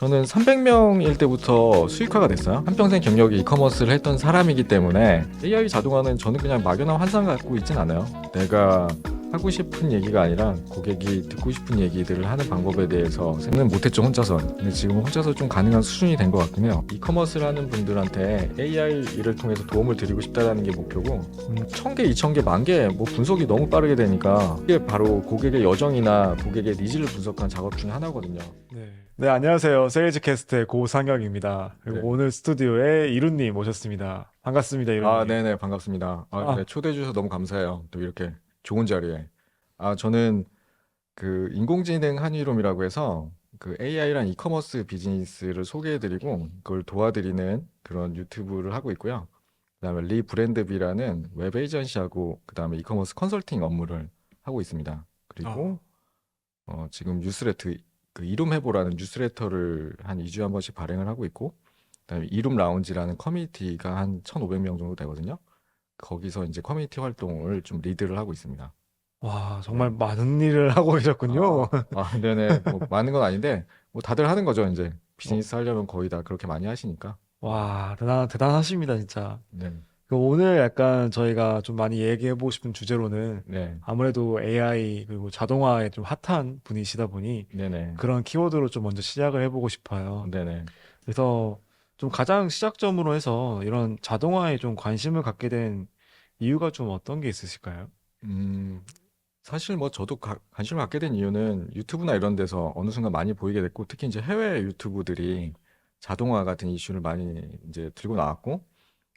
저는 300명일 때부터 수익화가 됐어요. 한평생 경력이 이커머스를 했던 사람이기 때문에 AI 자동화는 저는 그냥 막연한 환상 갖고 있진 않아요. 내가 하고 싶은 얘기가 아니라 고객이 듣고 싶은 얘기들을 하는 방법에 대해서는 못했죠, 혼자서. 근데 지금 혼자서 좀 가능한 수준이 된 것 같긴 해요. 이커머스를 하는 분들한테 AI를 통해서 도움을 드리고 싶다는 게 목표고 1000개, 2000개, 10,000개 뭐 분석이 너무 빠르게 되니까 이게 바로 고객의 여정이나 고객의 니즈를 분석한 작업 중에 하나거든요. 네, 안녕하세요. 세일즈 캐스트의 고상혁입니다. 그리고 네. 오늘 스튜디오에 이룬님 모셨습니다. 반갑습니다, 아, 이룬님. 네네, 반갑습니다. 네, 아, 초대해 주셔서 너무 감사해요. 또 이렇게 좋은 자리에. 저는 그 인공지능 한의롬이라고 해서 그 AI랑 이커머스 비즈니스를 소개해드리고 그걸 도와드리는 그런 유튜브를 하고 있고요. 그다음에 리브랜드비라는 웹 에이전시하고 그다음에 이커머스 컨설팅 업무를 하고 있습니다. 아, 그리고 지금 뉴스레터 그 이룸 해보라는 뉴스레터를 한 2주에 한 번씩 발행을 하고 있고 그다음에 이룸 라운지라는 커뮤니티가 한 1,500명 정도 되거든요. 거기서 이제 커뮤니티 활동을 좀 리드를 하고 있습니다. 와, 네. 정말 많은 일을 하고 계셨군요. 네네. 뭐 많은 건 아닌데 뭐 다들 하는 거죠, 이제. 어, 비즈니스 하려면 거의 다 그렇게 많이 하시니까. 와, 대단하십니다, 진짜. 네. 그 오늘 약간 저희가 좀 많이 얘기해보고 싶은 주제로는 네. 아무래도 AI 그리고 자동화에 좀 핫한 분이시다 보니 네네. 그런 키워드로 좀 먼저 시작을 해보고 싶어요. 네네. 그래서 좀 가장 시작점으로 해서 이런 자동화에 좀 관심을 갖게 된 이유가 좀 어떤 게 있으실까요? 음, 사실 뭐 저도 관심을 갖게 된 이유는 유튜브나 이런 데서 어느 순간 많이 보이게 됐고 특히 이제 해외 유튜브들이 자동화 같은 이슈를 많이 이제 들고 나왔고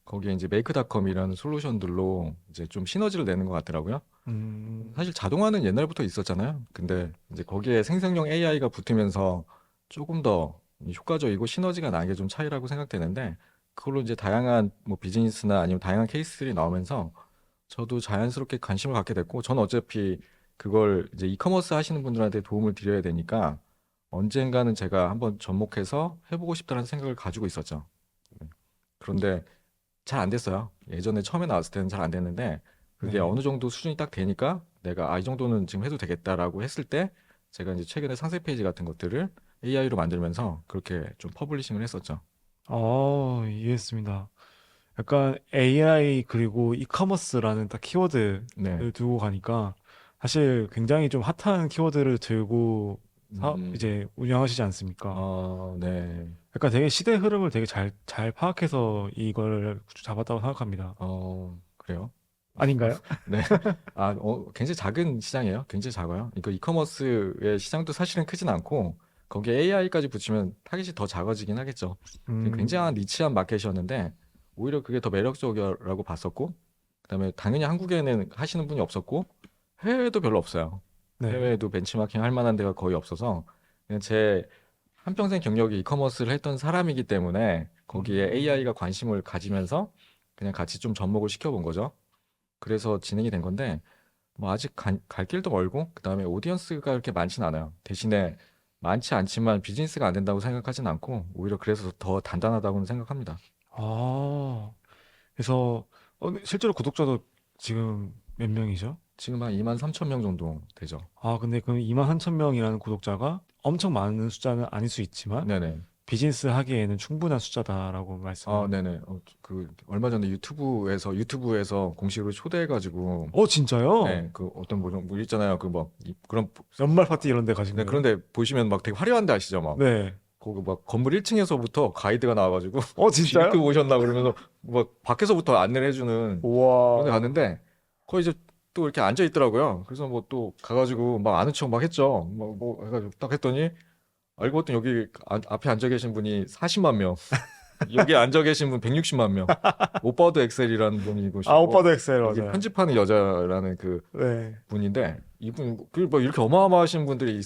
거기에 이제 메이크닷컴이라는 솔루션들로 이제 좀 시너지를 내는 것 같더라고요. 음, 사실 자동화는 옛날부터 있었잖아요. 근데 이제 거기에 생성형 AI가 붙으면서 조금 더 효과적이고 시너지가 나는 게 좀 차이라고 생각되는데 그걸로 이제 다양한 뭐 비즈니스나 아니면 다양한 케이스들이 나오면서 저도 자연스럽게 관심을 갖게 됐고 저는 어차피 그걸 이제 이커머스 하시는 분들한테 도움을 드려야 되니까 언젠가는 제가 한번 접목해서 해보고 싶다는 생각을 가지고 있었죠. 그런데 잘 안 됐어요. 예전에 처음에 나왔을 때는 잘 안 됐는데 그게 네. 어느 정도 수준이 딱 되니까 내가 이 정도는 지금 해도 되겠다라고 했을 때 제가 이제 최근에 상세 페이지 같은 것들을 AI로 만들면서 그렇게 좀 퍼블리싱을 했었죠. 이해했습니다. 약간 AI 그리고 이커머스라는 딱 키워드를 네. 두고 가니까 사실 굉장히 좀 핫한 키워드를 들고 음, 이제 운영하시지 않습니까? 네. 약간 되게 시대 흐름을 되게 잘 파악해서 이걸 잡았다고 생각합니다. 그래요? 아닌가요? 네. 굉장히 작은 시장이에요. 굉장히 작아요. 이거 이커머스의 시장도 사실은 크진 않고 거기에 AI까지 붙이면 타깃이 더 작아지긴 하겠죠. 굉장한 음, 니치한 마켓이었는데 오히려 그게 더 매력적이라고 봤었고 그다음에 당연히 한국에는 하시는 분이 없었고 해외에도 별로 없어요. 네. 해외에도 벤치마킹 할 만한 데가 거의 없어서 그냥 제 한평생 경력이 이커머스를 했던 사람이기 때문에 거기에 음, AI가 관심을 가지면서 그냥 같이 좀 접목을 시켜본 거죠. 그래서 진행이 된 건데 뭐 아직 갈 길도 멀고 그다음에 오디언스가 그렇게 많진 않아요. 대신에 많지 않지만 비즈니스가 안 된다고 생각하진 않고 오히려 그래서 더 단단하다고는 생각합니다. 아, 그래서 실제로 구독자도 지금 몇 명이죠? 지금 한 2만 3천 명 정도 되죠. 근데 그 2만 3천 명이라는 구독자가 엄청 많은 숫자는 아닐 수 있지만 네네. 비즈니스 하기에는 충분한 숫자다라고 말씀을. 네네. 그 얼마 전에 유튜브에서 공식으로 초대해가지고 진짜요? 네, 그 어떤 뭐 있잖아요. 그 뭐 그런 연말 파티 이런 데 가신 네, 거예요? 그런데 보시면 막 되게 화려한 데 아시죠? 막 네. 거기 막 건물 1층에서부터 가이드가 나와가지고 진짜요? 이렇게 오셨나 그러면서 뭐 밖에서부터 안내를 해주는 그런 데 우와. 갔는데 거기 이제 또 이렇게 앉아 있더라고요. 그래서 뭐 또 가가지고 막 아는 척 막 했죠. 뭐 해가지고 딱 했더니 알고 봤더니 여기 앞에 앉아 계신 분이 40만 명, 여기 앉아 계신 분 160만 명, 오빠도 엑셀이라는 분이 계시고 오빠도 엑셀 여기 맞아요. 편집하는 여자라는 그 네. 분인데 이분 그뭐 이렇게 어마어마하신 분들이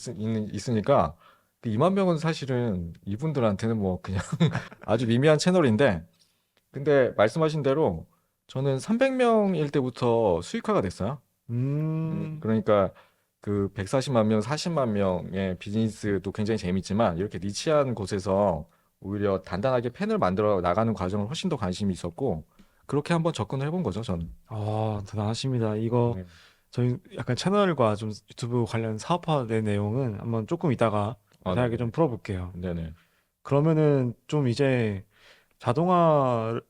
있으니까 그 2만 명은 사실은 이분들한테는 뭐 그냥 아주 미미한 채널인데 근데 말씀하신 대로 저는 300명일 때부터 수익화가 됐어요. 음, 그러니까 그 140만 명, 40만 명의 비즈니스도 굉장히 재밌지만 이렇게 니치한 곳에서 오히려 단단하게 펜을 만들어 나가는 과정을 훨씬 더 관심이 있었고 그렇게 한번 접근을 해본 거죠, 저는. 대단하십니다. 이거 네. 저희 약간 채널과 좀 유튜브 관련 사업화 된 내용은 한번 조금 이따가 자세하게 네네. 좀 풀어볼게요. 네네. 그러면은 좀 이제 자동화를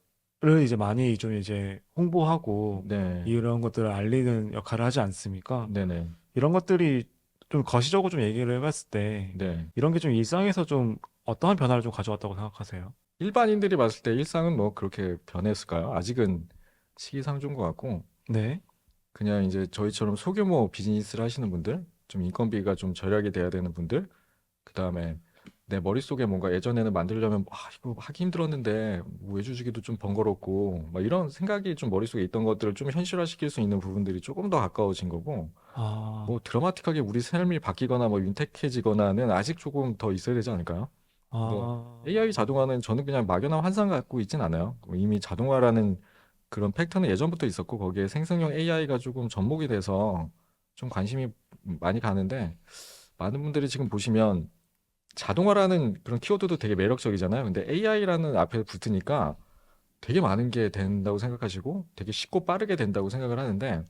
이제 많이 좀 이제 홍보하고 네, 이런 것들을 알리는 역할을 하지 않습니까? 네네, 이런 것들이 좀 거시적으로 좀 얘기를 해봤을 때 네. 이런 게 좀 일상에서 좀 어떠한 변화를 좀 가져왔다고 생각하세요? 일반인들이 봤을 때 일상은 뭐 그렇게 변했을까요? 아직은 시기상조인 것 같고, 네. 그냥 이제 저희처럼 소규모 비즈니스를 하시는 분들, 좀 인건비가 좀 절약이 돼야 되는 분들, 그 다음에 내 머릿속에 뭔가 예전에는 만들려면 이거 하기 힘들었는데 뭐 외주주기도 좀 번거롭고 막 이런 생각이 좀 머릿속에 있던 것들을 좀 현실화시킬 수 있는 부분들이 조금 더 가까워진 거고, 뭐 아, 드라마틱하게 우리 삶이 바뀌거나 뭐 윤택해지거나는 아직 조금 더 있어야 되지 않을까요? 뭐 AI 아, 자동화는 저는 그냥 막연한 환상 갖고 있진 않아요. 뭐 이미 자동화라는 그런 팩터는 예전부터 있었고 거기에 생성형 AI가 조금 접목이 돼서 좀 관심이 많이 가는데, 많은 분들이 지금 보시면 자동화라는 그런 키워드도 되게 매력적이잖아요. 근데 AI라는 앞에 붙으니까 되게 많은 게 된다고 생각하시고 되게 쉽고 빠르게 된다고 생각을 하는데,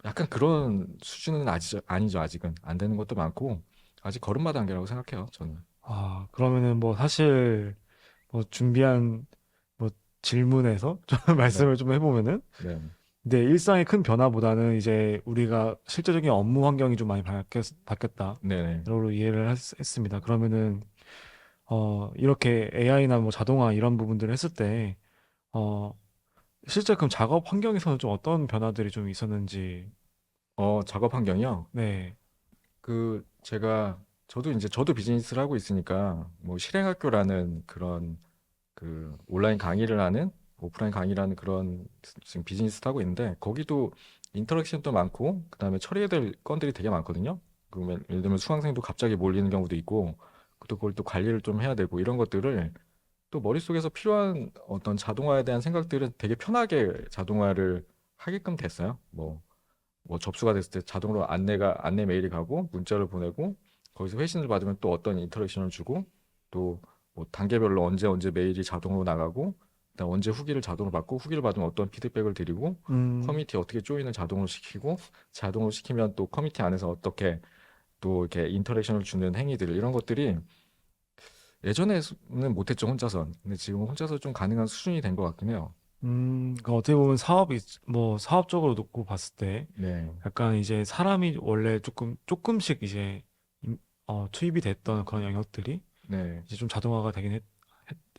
약간 그런 수준은 아니죠. 아직은 안 되는 것도 많고 아직 걸음마 단계라고 생각해요. 저는. 그러면은 뭐 사실 뭐 준비한 뭐 질문에서 좀 네, 말씀을 좀 해보면은 네, 근데 일상의 큰 변화보다는 이제 우리가 실제적인 업무 환경이 좀 많이 네, 네. 바뀌었다로 이해를 했습니다. 그러면은 이렇게 AI나 뭐 자동화 이런 부분들을 했을 때 어, 실제 그럼 작업 환경에서는 좀 어떤 변화들이 좀 있었는지. 작업 환경이요. 네. 저도 비즈니스를 하고 있으니까 뭐 실행학교라는 그런 그 온라인 강의를 하는 오프라인 강의를 하는 그런 지금 비즈니스를 하고 있는데, 거기도 인터랙션도 많고 그다음에 처리해야 될 건들이 되게 많거든요. 그러면 예를 들면 수강생도 갑자기 몰리는 경우도 있고, 또 그걸 또 관리를 좀 해야 되고, 이런 것들을 또 머릿속에서 필요한 어떤 자동화에 대한 생각들은 되게 편하게 자동화를 하게끔 됐어요. 뭐 접수가 됐을 때 자동으로 안내 메일이 가고 문자를 보내고, 거기서 회신을 받으면 또 어떤 인터랙션을 주고, 또 뭐 단계별로 언제 메일이 자동으로 나가고, 그다음 언제 후기를 자동으로 받고, 후기를 받으면 어떤 피드백을 드리고, 음, 커뮤니티 어떻게 조인을 자동으로 시키고, 자동으로 시키면 또 커뮤니티 안에서 어떻게 또 이렇게 인터랙션을 주는 행위들, 이런 것들이 예전에는 못했죠, 혼자선. 근데 지금 혼자서 좀 가능한 수준이 된 것 같긴 해요. 그러니까 어떻게 보면 뭐 사업적으로 놓고 봤을 때 네, 약간 이제 사람이 원래 조금씩 이제 투입이 됐던 그런 영역들이 네, 이제 좀 자동화가 되긴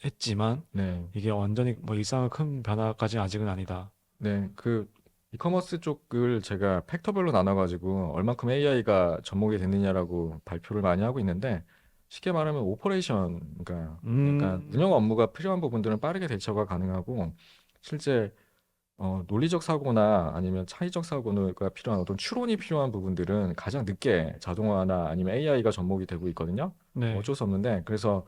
했지만 네. 이게 완전히 뭐 일상의 큰 변화까지는 아직은 아니다. 네, 그 이커머스 쪽을 제가 팩터별로 나눠가지고 얼만큼 AI가 접목이 됐느냐라고 발표를 많이 하고 있는데, 쉽게 말하면 오퍼레이션, 그러니까 약간 운영 음, 업무가 필요한 부분들은 빠르게 대처가 가능하고, 실제 논리적 사고나 아니면 창의적 사고가 필요한 어떤 추론이 필요한 부분들은 가장 늦게 자동화나 아니면 AI가 접목이 되고 있거든요. 네, 어쩔 수 없는데, 그래서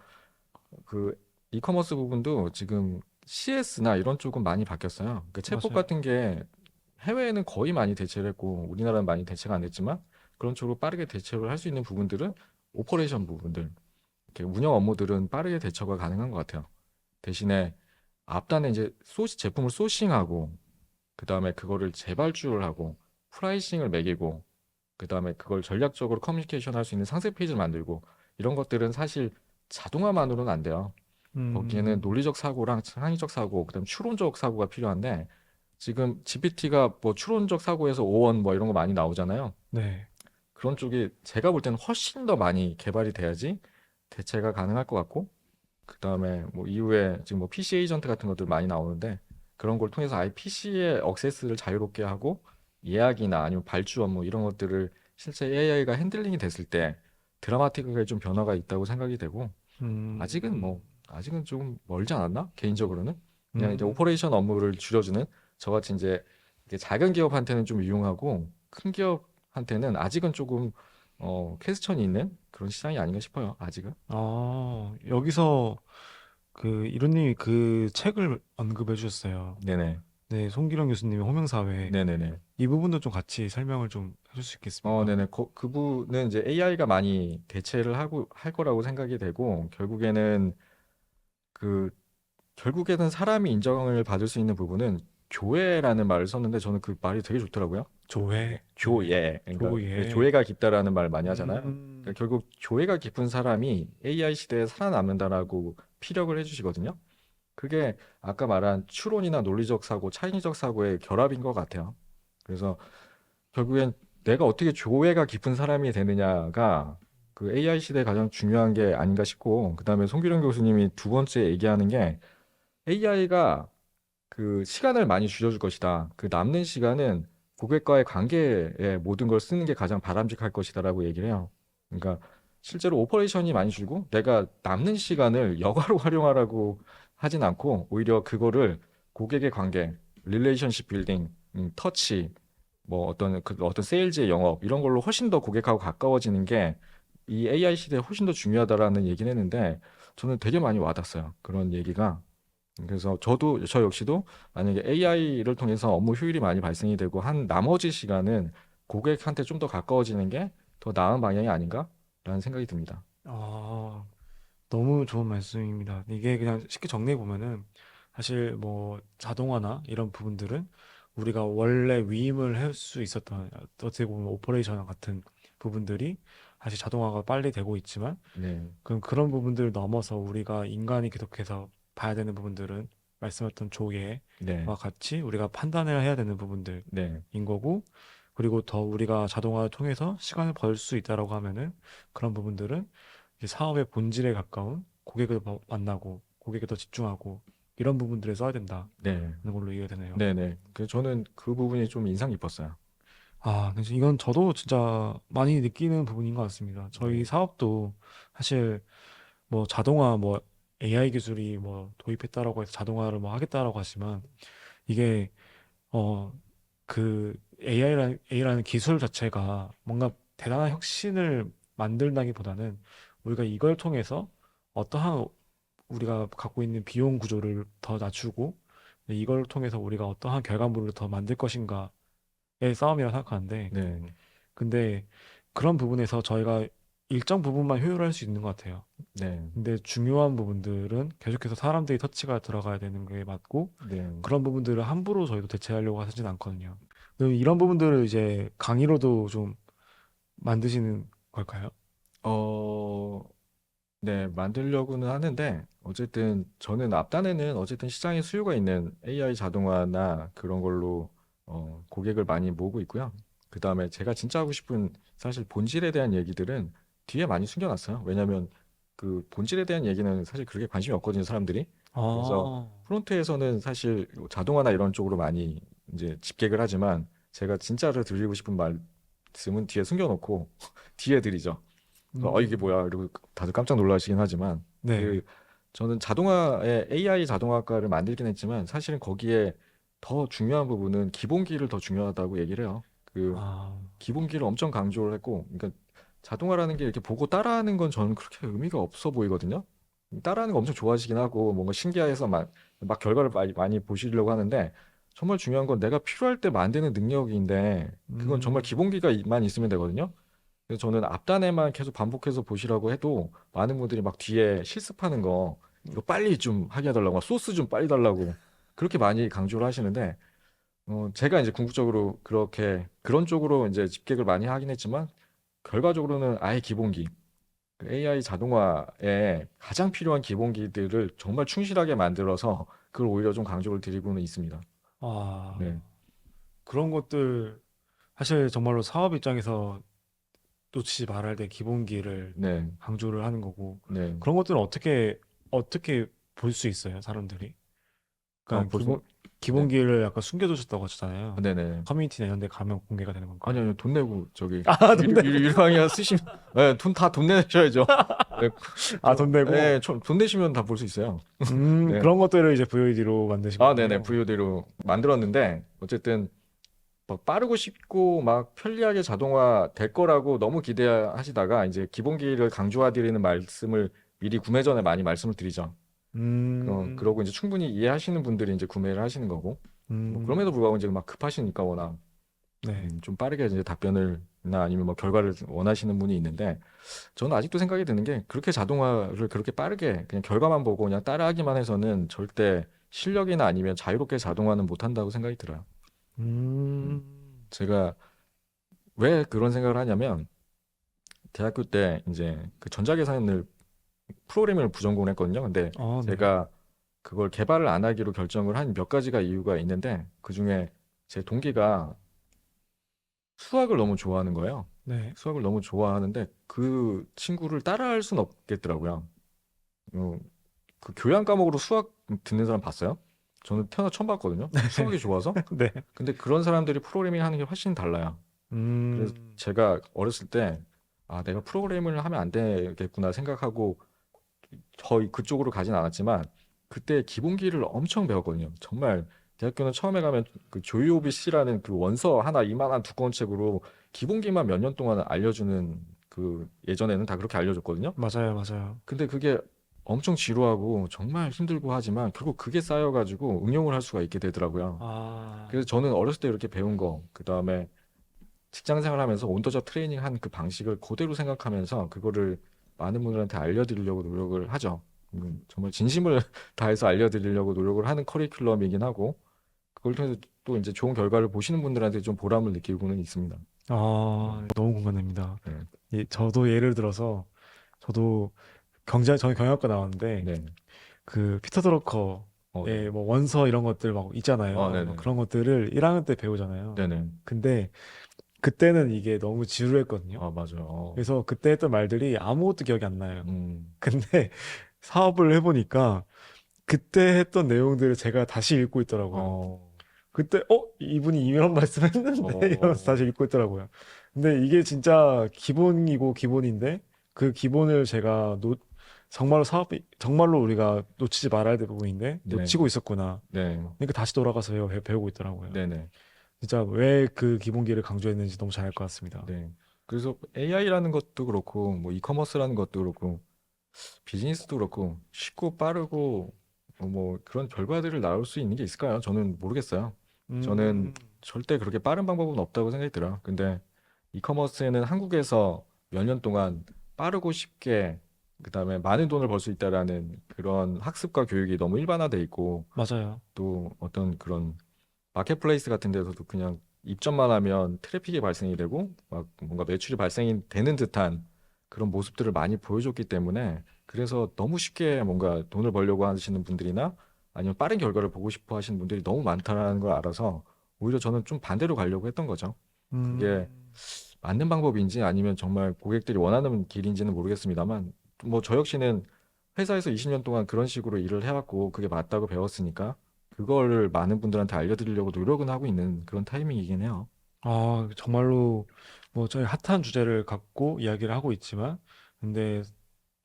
그 이커머스 부분도 지금 CS나 이런 쪽은 많이 바뀌었어요. 그 챗봇 맞아요. 같은 게 해외에는 거의 많이 대체를 했고 우리나라는 많이 대체가 안 됐지만, 그런 쪽으로 빠르게 대처를 할 수 있는 부분들은 오퍼레이션 부분들, 이렇게 운영 업무들은 빠르게 대처가 가능한 것 같아요. 대신에 앞단에 이제 제품을 소싱하고, 그 다음에 그거를 재발주를 하고 프라이싱을 매기고, 그 다음에 그걸 전략적으로 커뮤니케이션 할 수 있는 상세 페이지를 만들고, 이런 것들은 사실 자동화만으로는 안 돼요. 거기에는 음, 논리적 사고랑 창의적 사고, 그다음 추론적 사고가 필요한데, 지금 GPT가 뭐 추론적 사고에서 오원 뭐 이런 거 많이 나오잖아요. 네, 그런 쪽이 제가 볼 때는 훨씬 더 많이 개발이 돼야지 대체가 가능할 것 같고, 그다음에 뭐 이후에 지금 뭐 PC 에이전트 같은 것들 많이 나오는데, 그런 걸 통해서 아예 PC의 액세스를 자유롭게 하고 예약이나 아니면 발주 업무 이런 것들을 실제 AI가 핸들링이 됐을 때 드라마틱하게 좀 변화가 있다고 생각이 되고, 아직은 음, 뭐 아직은 좀 멀지 않았나? 개인적으로는 그냥 이제 음, 오퍼레이션 업무를 줄여주는, 저같이 이제 이게 작은 기업한테는 좀 유용하고 큰 기업한테는 아직은 조금 퀘스천이 있는 그런 시장이 아닌가 싶어요. 아직은. 여기서 그 이론님이 그 책을 언급해 주셨어요. 네네. 네, 송기령 교수님의 호명사회. 네네네. 이 부분도 좀 같이 설명을 좀 해줄 수 있겠습니까? 네네. 그분은 이제 AI가 많이 대체를 하고 할 거라고 생각이 되고, 그 결국에는 사람이 인정을 받을 수 있는 부분은 교회라는 말을 썼는데, 저는 그 말이 되게 좋더라고요. 조회, 조예. 그러니까 조예. 조예가 깊다라는 말 많이 하잖아요. 그러니까 음, 결국 조예가 깊은 사람이 AI 시대에 살아남는다라고 피력을 해주시거든요. 그게 아까 말한 추론이나 논리적 사고, 창의적 사고의 결합인 것 같아요. 그래서 결국엔 내가 어떻게 조예가 깊은 사람이 되느냐가 그 AI 시대에 가장 중요한 게 아닌가 싶고, 그다음에 송기룡 교수님이 두 번째 얘기하는 게 AI가 그 시간을 많이 줄여줄 것이다. 그 남는 시간은 고객과의 관계에 모든 걸 쓰는 게 가장 바람직할 것이다라고 얘기를 해요. 그러니까 실제로 오퍼레이션이 많이 줄고 내가 남는 시간을 여가로 활용하라고 하진 않고 오히려 그거를 고객의 관계, 릴레이션십 빌딩, 터치, 뭐 어떤 세일즈의 영업 이런 걸로 훨씬 더 고객하고 가까워지는 게 이 AI 시대에 훨씬 더 중요하다라는 얘기를 했는데 저는 되게 많이 와닿았어요. 그런 얘기가. 그래서 저 역시도 만약에 AI를 통해서 업무 효율이 많이 발생이 되고 한 나머지 시간은 고객한테 좀 더 가까워지는 게 더 나은 방향이 아닌가라는 생각이 듭니다. 아, 너무 좋은 말씀입니다. 이게 그냥 쉽게 정리해 보면은 사실 뭐 자동화나 이런 부분들은 우리가 원래 위임을 할 수 있었던 어떻게 보면 오퍼레이션 같은 부분들이 사실 자동화가 빨리 되고 있지만 네, 그런 부분들을 넘어서 우리가 인간이 계속해서 봐야 되는 부분들은 말씀하셨던 조예와 네, 같이 우리가 판단을 해야 되는 부분들인 네, 거고, 그리고 더 우리가 자동화를 통해서 시간을 벌 수 있다라고 하면은 그런 부분들은 이제 사업의 본질에 가까운 고객을 만나고 고객에 더 집중하고 이런 부분들에 써야 된다는 네, 걸로 이해가 되네요. 네, 네. 그래서 저는 그 부분이 좀 인상 깊었어요. 아, 그래서 이건 저도 진짜 많이 느끼는 부분인 것 같습니다. 저희 네, 사업도 사실 뭐 자동화 뭐 AI 기술이 뭐 도입했다라고 해서 자동화를 뭐 하겠다라고 하지만 이게 어 그 AI라는 기술 자체가 뭔가 대단한 혁신을 만들다기보다는 우리가 이걸 통해서 어떠한 우리가 갖고 있는 비용 구조를 더 낮추고 이걸 통해서 우리가 어떠한 결과물을 더 만들 것인가의 싸움이라고 생각하는데, 네, 근데 그런 부분에서 저희가 일정 부분만 효율화할 수 있는 것 같아요. 네, 근데 중요한 부분들은 계속해서 사람들이 터치가 들어가야 되는 게 맞고, 네. 그런 부분들을 함부로 저희도 대체하려고 하진 않거든요. 그럼 이런 부분들을 이제 강의로도 좀 만드시는 걸까요? 어, 네, 만들려고는 하는데 어쨌든 저는 앞단에는 어쨌든 시장에 수요가 있는 AI 자동화나 그런 걸로 고객을 많이 모으고 있고요. 그다음에 제가 진짜 하고 싶은 사실 본질에 대한 얘기들은 뒤에 많이 숨겨놨어요. 왜냐하면 그 본질에 대한 얘기는 사실 그렇게 관심이 없거든요, 사람들이. 그래서 아, 프론트에서는 사실 자동화나 이런 쪽으로 많이 이제 집객을 하지만 제가 진짜로 드리고 싶은 말씀은 뒤에 숨겨놓고 뒤에 드리죠. 이게 음, 뭐야? 이러고 다들 깜짝 놀라시긴 하지만 네. 그 저는 자동화에 AI 자동화과를 만들긴 했지만 사실은 거기에 더 중요한 부분은 기본기를 더 중요하다고 얘기를 해요. 그 아, 기본기를 엄청 강조를 했고, 그러니까 자동화라는 게 이렇게 보고 따라하는 건 저는 그렇게 의미가 없어 보이거든요. 따라하는 거 엄청 좋아하시긴 하고 뭔가 신기해서 막 결과를 많이 보시려고 하는데 정말 중요한 건 내가 필요할 때 만드는 능력인데 그건 정말 음, 기본기가만 있으면 되거든요. 그래서 저는 앞단에만 계속 반복해서 보시라고 해도 많은 분들이 막 뒤에 실습하는 거 이거 빨리 좀 하게 해달라고 막 소스 좀 빨리 달라고 그렇게 많이 강조를 하시는데 제가 이제 궁극적으로 그렇게 그런 쪽으로 이제 집객을 많이 하긴 했지만 결과적으로는 아예 기본기 그 AI 자동화에 가장 필요한 기본기들을 정말 충실하게 만들어서 그걸 오히려 좀 강조를 드리고는 있습니다. 아, 네, 그런 것들 사실 정말로 사업 입장에서 놓치지 말아야 될 기본기를 네, 강조를 하는 거고, 네. 그런 것들은 어떻게 볼 수 있어요, 사람들이? 그러니까 벌써 네, 기본기를 약간 숨겨두셨다고 하셨잖아요. 네네. 커뮤니티나 이런 데 가면 공개가 되는 아니, 건가요? 아니요, 돈 내고, 저기, 아, 돈 내고. 유료방이야 쓰시면, 예, 돈 내셔야죠. 예, 아, 돈 내고. 돈 내시면 다 볼 수 있어요. 네. 그런 것들을 이제 VOD로 만드신 아, 네네, 거군요. VOD로 만들었는데, 어쨌든, 막 빠르고 쉽고, 막 편리하게 자동화 될 거라고 너무 기대하시다가, 이제 기본기를 강조해드리는 말씀을 미리 구매 전에 많이 말씀을 드리죠. 그러고 음, 이제 충분히 이해하시는 분들이 이제 구매를 하시는 거고, 뭐, 그럼에도 음, 불구하고 이제 막 급하시니까 워낙. 네. 좀 빠르게 이제 답변을나 아니면 뭐 결과를 원하시는 분이 있는데 저는 아직도 생각이 드는 게 그렇게 자동화를 그렇게 빠르게 그냥 결과만 보고 그냥 따라하기만 해서는 절대 실력이나 아니면 자유롭게 자동화는 못한다고 생각이 들어요. 음. 음, 제가 왜 그런 생각을 하냐면 대학교 때 이제 그 전자계산을 프로그래밍을 부전공을 했거든요. 근데 네. 제가 그걸 개발을 안 하기로 결정을 한 몇 가지가 이유가 있는데 그중에 제 동기가 수학을 너무 좋아하는 거예요. 네. 수학을 너무 좋아하는데 그 친구를 따라할 순 없겠더라고요. 어, 그 교양 과목으로 수학 듣는 사람 봤어요? 저는 태어나 처음 봤거든요. 수학이 좋아서. 네. 근데 그런 사람들이 프로그래밍 하는 게 훨씬 달라요. 그래서 음, 제가 어렸을 때 아, 내가 프로그래밍을 하면 안 되겠구나 생각하고 거의 그쪽으로 가진 않았지만 그때 기본기를 엄청 배웠거든요. 정말 대학교는 처음에 가면 그 조이오비 C라는 그 원서 하나 이만한 두꺼운 책으로 기본기만 몇 년 동안 알려주는 그 예전에는 다 그렇게 알려줬거든요. 맞아요, 맞아요. 근데 그게 엄청 지루하고 정말 힘들고 하지만 결국 그게 쌓여가지고 응용을 할 수가 있게 되더라고요. 아, 그래서 저는 어렸을 때 이렇게 배운 거, 그 다음에 직장 생활하면서 온더잡 트레이닝 한 그 방식을 그대로 생각하면서 그거를 많은 분들한테 알려드리려고 노력을 하죠. 정말 진심을 다해서 알려드리려고 노력을 하는 커리큘럼이긴 하고 그걸 통해서 또 이제 좋은 결과를 보시는 분들한테 좀 보람을 느끼고는 있습니다. 너무 공감됩니다. 네, 저도 예를 들어서, 저도 저는 경영학과 나왔는데, 네, 그 피터 네, 드러커의 뭐 원서 이런 것들 막 있잖아요. 막 네네, 그런 것들을 1학년 때 배우잖아요. 네네, 근데 그때는 이게 너무 지루했거든요. 맞아요. 그래서 그때 했던 말들이 아무것도 기억이 안 나요. 음, 근데 사업을 해보니까 그때 했던 내용들을 제가 다시 읽고 있더라고요. 어, 그때 이분이 이런 말씀 했는데 이러면서 어, 다시 읽고 있더라고요. 근데 이게 진짜 기본이고 기본인데 그 기본을 제가 정말로 우리가 놓치지 말아야 될 부분인데 네, 놓치고 있었구나. 네, 그러니까 다시 돌아가서 배우고 있더라고요. 네네. 진짜 왜 그 기본기를 강조했는지 너무 잘 알 것 같습니다. 네. 그래서 AI라는 것도 그렇고, 뭐 이커머스라는 것도 그렇고, 비즈니스도 그렇고, 쉽고 빠르고, 뭐 그런 결과들을 나올 수 있는 게 있을까요? 저는 모르겠어요. 저는 음, 절대 그렇게 빠른 방법은 없다고 생각이 들어요. 근데 이커머스에는 한국에서 몇 년 동안 빠르고 쉽게, 그다음에 많은 돈을 벌 수 있다라는 그런 학습과 교육이 너무 일반화돼 있고, 맞아요. 또 어떤 그런 마켓플레이스 같은 데서도 그냥 입점만 하면 트래픽이 발생이 되고 막 뭔가 매출이 발생이 되는 듯한 그런 모습들을 많이 보여줬기 때문에 그래서 너무 쉽게 뭔가 돈을 벌려고 하시는 분들이나 아니면 빠른 결과를 보고 싶어 하시는 분들이 너무 많다는 걸 알아서 오히려 저는 좀 반대로 가려고 했던 거죠. 그게 음, 맞는 방법인지 아니면 정말 고객들이 원하는 길인지는 모르겠습니다만 뭐 저 역시는 회사에서 20년 동안 그런 식으로 일을 해왔고 그게 맞다고 배웠으니까 그거를 많은 분들한테 알려드리려고 노력은 하고 있는 그런 타이밍이긴 해요. 정말로 뭐 저희 핫한 주제를 갖고 이야기를 하고 있지만, 근데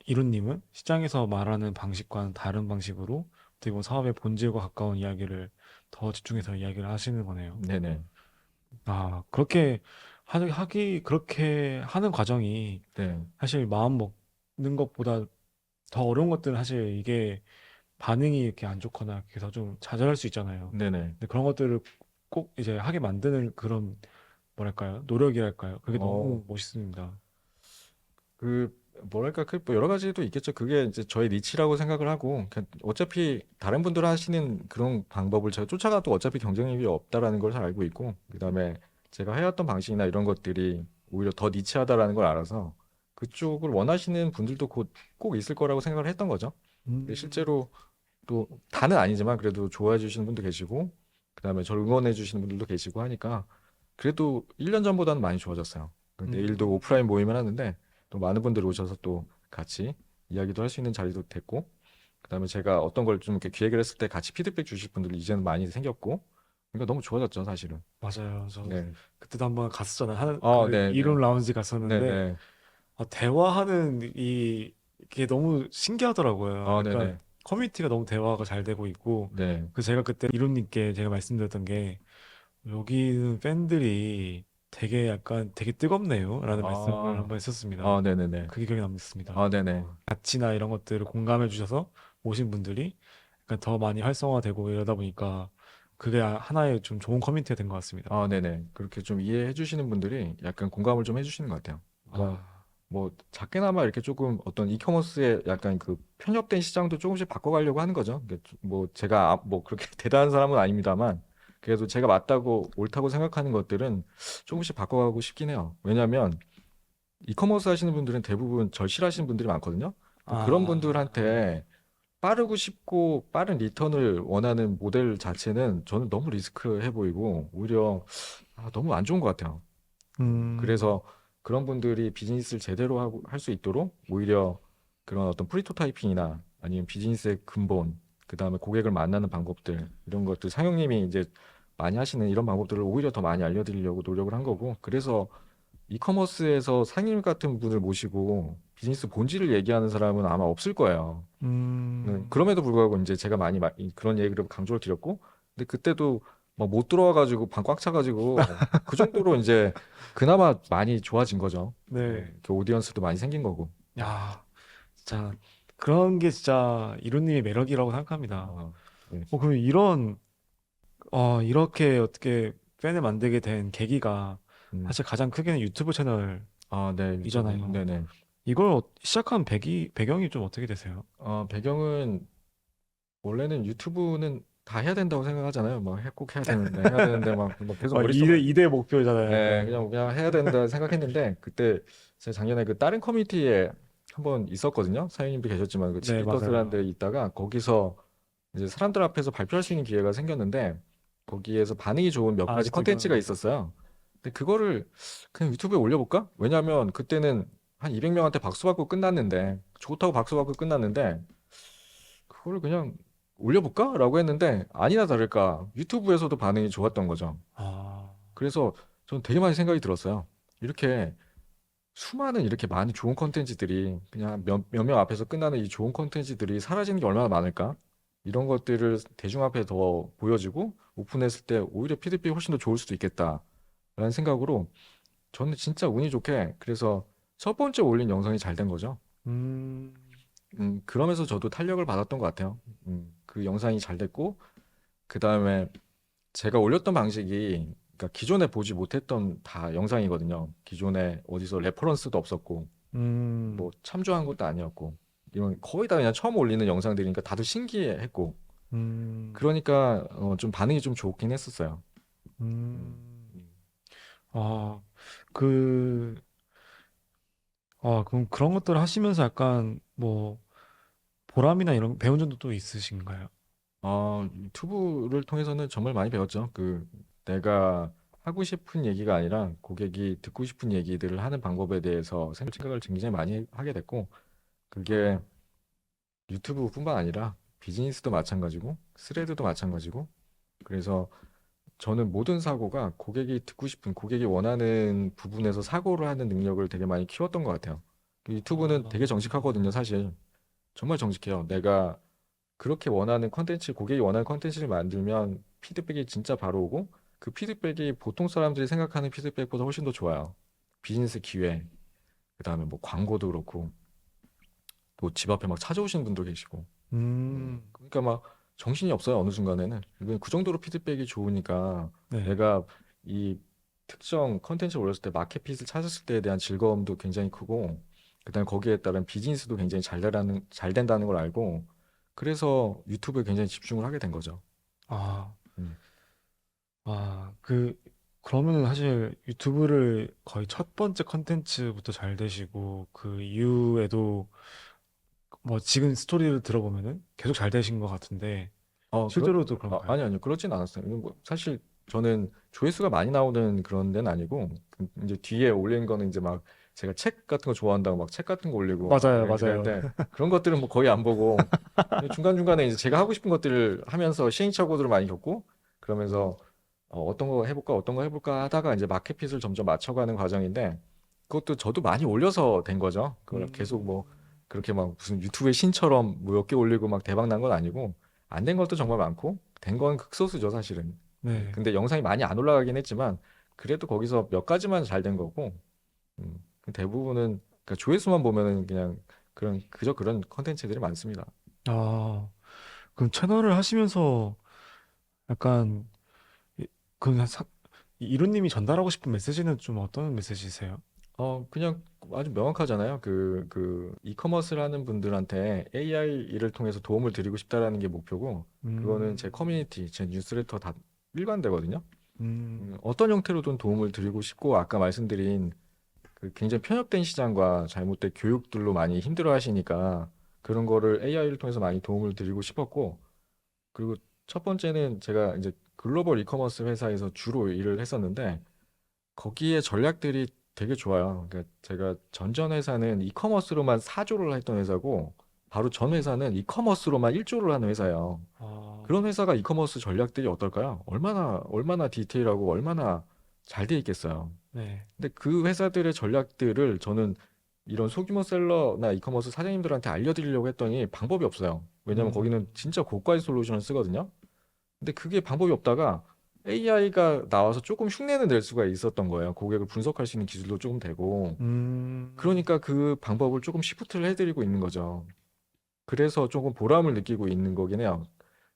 이룬님은 시장에서 말하는 방식과는 다른 방식으로 어떻게 보면 사업의 본질과 가까운 이야기를 더 집중해서 이야기를 하시는 거네요. 네네. 그렇게 하는 과정이 네. 사실 마음 먹는 것보다 더 어려운 것들은 사실 이게 반응이 이렇게 안 좋거나 그래서 좀 좌절할 수 있잖아요. 네네. 근데 그런 것들을 꼭 이제 하게 만드는 그런 뭐랄까요? 노력이랄까요? 그게 어, 너무 멋있습니다. 그 뭐랄까 그뭐 여러 가지도 있겠죠. 그게 이제 저의 니치라고 생각을 하고 그냥 어차피 다른 분들 하시는 그런 방법을 제가 쫓아가도 어차피 경쟁력이 없다라는 걸 잘 알고 있고 그다음에 제가 해왔던 방식이나 이런 것들이 오히려 더 니치하다라는 걸 알아서 그쪽을 원하시는 분들도 곧 꼭 있을 거라고 생각을 했던 거죠. 근데 음, 실제로 또 다는 아니지만 그래도 좋아해 주시는 분도 계시고 그다음에 저를 응원해 주시는 분들도 계시고 하니까 그래도 1년 전보다는 많이 좋아졌어요. 그 내일도 음, 오프라인 모임을 하는데 또 많은 분들이 오셔서 또 같이 이야기도 할 수 있는 자리도 됐고 그다음에 제가 어떤 걸 좀 이렇게 기획을 했을 때 같이 피드백 주실 분들이 이제는 많이 생겼고 그러니까 너무 좋아졌죠, 사실은. 맞아요. 저 네. 그때도 한번 갔었잖아요. 그 네, 네. 이론 라운지 네, 갔었는데 네. 대화하는 이게 너무 신기하더라고요. 네, 그러니까 네. 커뮤니티가 너무 대화가 잘 되고 있고 네. 그 제가 그때 이론님께 제가 말씀드렸던 게 여기는 팬들이 되게 약간 되게 뜨겁네요. 라는 말씀을 아, 한번 했었습니다. 네, 네, 네. 그게 기억에 남습니다. 네, 네. 가치나 이런 것들을 공감해 주셔서 오신 분들이 약간 더 많이 활성화되고 이러다 보니까 그게 하나의 좀 좋은 커뮤니티가 된 것 같습니다. 네네. 그렇게 좀 이해해 주시는 분들이 약간 공감을 좀 해주시는 것 같아요. 그러니까 아, 뭐 작게나마 이렇게 조금 어떤 이커머스의 약간 그 편협된 시장도 조금씩 바꿔가려고 하는 거죠. 뭐 제가 뭐 그렇게 대단한 사람은 아닙니다만 그래도 제가 맞다고 옳다고 생각하는 것들은 조금씩 바꿔가고 싶긴 해요. 왜냐하면 이커머스 하시는 분들은 대부분 절실하신 분들이 많거든요. 그런 아, 분들한테 빠르고 쉽고 빠른 리턴을 원하는 모델 자체는 저는 너무 리스크해 보이고 오히려 너무 안 좋은 것 같아요. 음, 그래서 그런 분들이 비즈니스를 제대로 하고 할 수 있도록 오히려 그런 어떤 프리토타이핑이나 아니면 비즈니스의 근본, 그다음에 고객을 만나는 방법들 이런 것들 상용님이 이제 많이 하시는 이런 방법들을 오히려 더 많이 알려드리려고 노력을 한 거고 그래서 이커머스에서 상임 같은 분을 모시고 비즈니스 본질을 얘기하는 사람은 아마 없을 거예요. 음, 그럼에도 불구하고 이제 제가 많이 그런 얘기를 강조를 드렸고, 근데 그때도 막 못 들어와가지고 방 꽉 차가지고 그 정도로 이제 그나마 많이 좋아진 거죠. 네. 그 오디언스도 많이 생긴 거고. 야, 진짜 그런 게 진짜 이루님의 매력이라고 생각합니다. 어, 네. 그럼 이렇게 어떻게 팬을 만들게 된 계기가 음. 사실 가장 크게는 유튜브 채널이잖아요. 네, 유튜브. 네네. 이걸 시작한 배경이 좀 어떻게 되세요? 배경은 원래는 유튜브는 다 해야 된다고 생각하잖아요. 꼭 해야 되는데 막 계속 머릿속에 이대 목표잖아요, 네, 약간. 그냥 해야 된다 생각했는데 그때 제가 작년에 그 다른 커뮤니티에 한번 있었거든요. 사장님도 계셨지만 그 네, 치키터스라는 맞아요. 데 있다가 거기서 이제 사람들 앞에서 발표할 수 있는 기회가 생겼는데 거기에서 반응이 좋은 몇 가지 아직도 컨텐츠가 기억나요. 있었어요. 근데 그거를 그냥 유튜브에 올려볼까? 왜냐면 그때는 한 200명한테 박수 받고 끝났는데 좋다고 박수 받고 끝났는데 그걸 그냥 올려볼까? 라고 했는데 아니나 다를까 유튜브에서도 반응이 좋았던 거죠. 아, 그래서 저는 되게 많이 생각이 들었어요. 이렇게 수많은 이렇게 많은 좋은 컨텐츠들이 그냥 몇 명 앞에서 끝나는 이 좋은 컨텐츠들이 사라지는 게 얼마나 많을까? 이런 것들을 대중 앞에 더 보여지고 오픈했을 때 오히려 피드백이 훨씬 더 좋을 수도 있겠다라는 생각으로 저는 진짜 운이 좋게 그래서 첫 번째 올린 영상이 잘 된 거죠. 음, 그러면서 저도 탄력을 받았던 것 같아요. 그 영상이 잘 됐고 그 다음에 제가 올렸던 방식이 그러니까 기존에 보지 못했던 다 영상이거든요. 기존에 어디서 레퍼런스도 없었고 뭐 음, 참조한 것도 아니었고 이런 거의 다 그냥 처음 올리는 영상들이니까 다들 신기해했고 음, 그러니까 좀 반응이 좀 좋긴 했었어요. 음, 음. 음. 아, 그, 그럼 그런 것들을 하시면서 약간 뭐 보람이나 이런 배운 점도 또 있으신가요? 유튜브를 통해서는 정말 많이 배웠죠. 내가 하고 싶은 얘기가 아니라 고객이 듣고 싶은 얘기들을 하는 방법에 대해서 생각을 굉장히 많이 하게 됐고 그게 유튜브뿐만 아니라 비즈니스도 마찬가지고 스레드도 마찬가지고 그래서 저는 모든 사고가 고객이 듣고 싶은 고객이 원하는 부분에서 사고를 하는 능력을 되게 많이 키웠던 것 같아요. 유튜브는 되게 아, 정직하거든요, 사실. 정말 정직해요. 내가 그렇게 원하는 컨텐츠, 고객이 원하는 컨텐츠를 만들면 피드백이 진짜 바로 오고 그 피드백이 보통 사람들이 생각하는 피드백보다 훨씬 더 좋아요. 비즈니스 기회, 그다음에 뭐 광고도 그렇고 또 집 앞에 막 찾아오시는 분도 계시고 음, 그러니까 막 정신이 없어요 어느 순간에는 그 정도로 피드백이 좋으니까 네. 내가 이 특정 컨텐츠를 올렸을 때 마켓핏을 찾았을 때에 대한 즐거움도 굉장히 크고 그다음에 거기에 따른 비즈니스도 굉장히 잘 된다는 걸 알고 그래서 유튜브에 굉장히 집중을 하게 된 거죠. 아, 음. 그러면은 사실 유튜브를 거의 첫 번째 컨텐츠부터 잘 되시고 그 이후에도 뭐 지금 스토리를 들어보면은 계속 잘 되신 것 같은데 실제로도 그런가요? 아니요 그렇진 않았어요. 이건 뭐 사실 저는 조회수가 많이 나오는 그런 데는 아니고 이제 뒤에 올린 거는 이제 막 제가 책 같은 거 좋아한다고 막 책 같은 거 올리고 막 맞아요, 맞아요. 이랬는데 그런 것들은 뭐 거의 안 보고 중간중간에 이제 제가 하고 싶은 것들을 하면서 시행착오들을 많이 겪고 그러면서 어떤 거 해볼까 하다가 이제 마켓핏을 점점 맞춰가는 과정인데 그것도 저도 많이 올려서 된 거죠. 그걸 계속 음, 뭐 그렇게 막 무슨 유튜브의 신처럼 뭐 몇 개 올리고 막 대박 난 건 아니고 안 된 것도 정말 많고 된 건 극소수죠 사실은. 네. 근데 영상이 많이 안 올라가긴 했지만 그래도 거기서 몇 가지만 잘 된 거고 그 대부분은 그러니까 조회수만 보면은 그냥 그저 그런 컨텐츠들이 많습니다. 아, 그럼 채널을 하시면서 약간 이- 그 사, 이루님이 전달하고 싶은 메시지는 좀 어떤 메시지세요? 그냥 아주 명확하잖아요. 이커머스를 하는 분들한테 AI를 통해서 도움을 드리고 싶다라는 게 목표고, 그거는 제 음, 커뮤니티, 제 뉴스레터 일관되거든요. 음, 어떤 형태로든 도움을 드리고 싶고 아까 말씀드린 그 굉장히 편협된 시장과 잘못된 교육들로 많이 힘들어 하시니까 그런 거를 AI를 통해서 많이 도움을 드리고 싶었고 그리고 첫 번째는 제가 이제 글로벌 이커머스 회사에서 주로 일을 했었는데 거기에 전략들이 되게 좋아요. 그러니까 제가 전전 회사는 이커머스로만 4조를 했던 회사고 바로 전 회사는 이커머스로만 1조를 하는 회사예요. 아, 그런 회사가 이커머스 전략들이 어떨까요? 얼마나 디테일하고 얼마나 잘 돼 있겠어요. 네. 근데 그 회사들의 전략들을 저는 이런 소규모 셀러나 이커머스 사장님들한테 알려드리려고 했더니 방법이 없어요. 왜냐면 음, 거기는 진짜 고가의 솔루션을 쓰거든요. 근데 그게 방법이 없다가 AI가 나와서 조금 흉내는 낼 수가 있었던 거예요. 고객을 분석할 수 있는 기술도 조금 되고. 음, 그러니까 그 방법을 조금 시프트를 해드리고 있는 거죠. 그래서 조금 보람을 느끼고 있는 거긴 해요.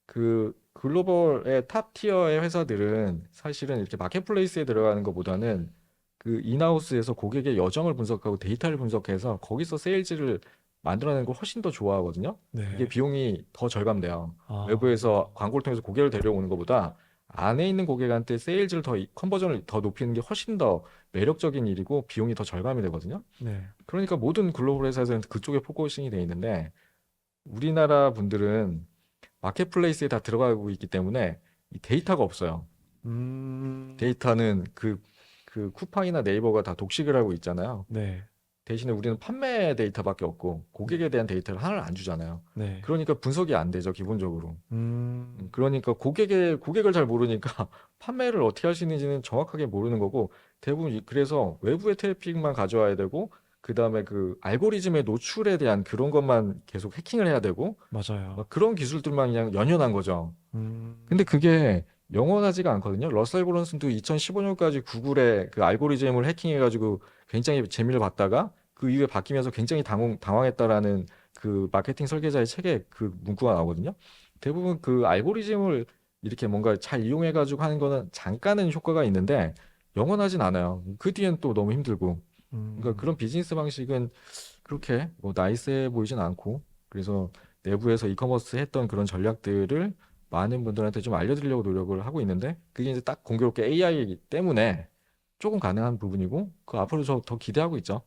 그 글로벌의 탑 티어의 회사들은 사실은 이렇게 마켓플레이스에 들어가는 것보다는 그 인하우스에서 고객의 여정을 분석하고 데이터를 분석해서 거기서 세일즈를 만들어내는 걸 훨씬 더 좋아하거든요. 그게 네. 비용이 더 절감돼요. 아, 외부에서 광고를 통해서 고객을 데려오는 것보다 안에 있는 고객한테 세일즈를 더 컨버전을 더 높이는 게 훨씬 더 매력적인 일이고 비용이 더 절감이 되거든요. 네. 그러니까 모든 글로벌 회사들은 그쪽에 포커싱이 돼 있는데 우리나라 분들은 마켓플레이스에 다 들어가고 있기 때문에 이 데이터가 없어요. 음, 데이터는 그 쿠팡이나 네이버가 다 독식을 하고 있잖아요. 네. 대신에 우리는 판매 데이터밖에 없고 네. 고객에 대한 데이터를 하나를 안 주잖아요. 네. 그러니까 분석이 안 되죠, 기본적으로. 음, 그러니까 고객을 잘 모르니까 판매를 어떻게 할 수 있는지는 정확하게 모르는 거고 대부분 그래서 외부의 트래픽만 가져와야 되고 그다음에 그 알고리즘의 노출에 대한 그런 것만 계속 해킹을 해야 되고 맞아요. 막 그런 기술들만 그냥 연연한 거죠. 근데 음, 그게 영원하지가 않거든요. 러셀 브런슨도 2015년까지 구글의 그 알고리즘을 해킹해가지고 굉장히 재미를 봤다가 그 이후에 바뀌면서 굉장히 당황했다라는 그 마케팅 설계자의 책에 그 문구가 나오거든요. 대부분 그 알고리즘을 이렇게 뭔가 잘 이용해가지고 하는 거는 잠깐은 효과가 있는데 영원하진 않아요. 그 뒤엔 또 너무 힘들고. 그러니까 음, 그런 비즈니스 방식은 그렇게 뭐 나이스해 보이진 않고 그래서 내부에서 이커머스 했던 그런 전략들을 많은 분들한테 좀 알려드리려고 노력을 하고 있는데 그게 이제 딱 공교롭게 AI이기 때문에 조금 가능한 부분이고 그 앞으로 저 더 기대하고 있죠.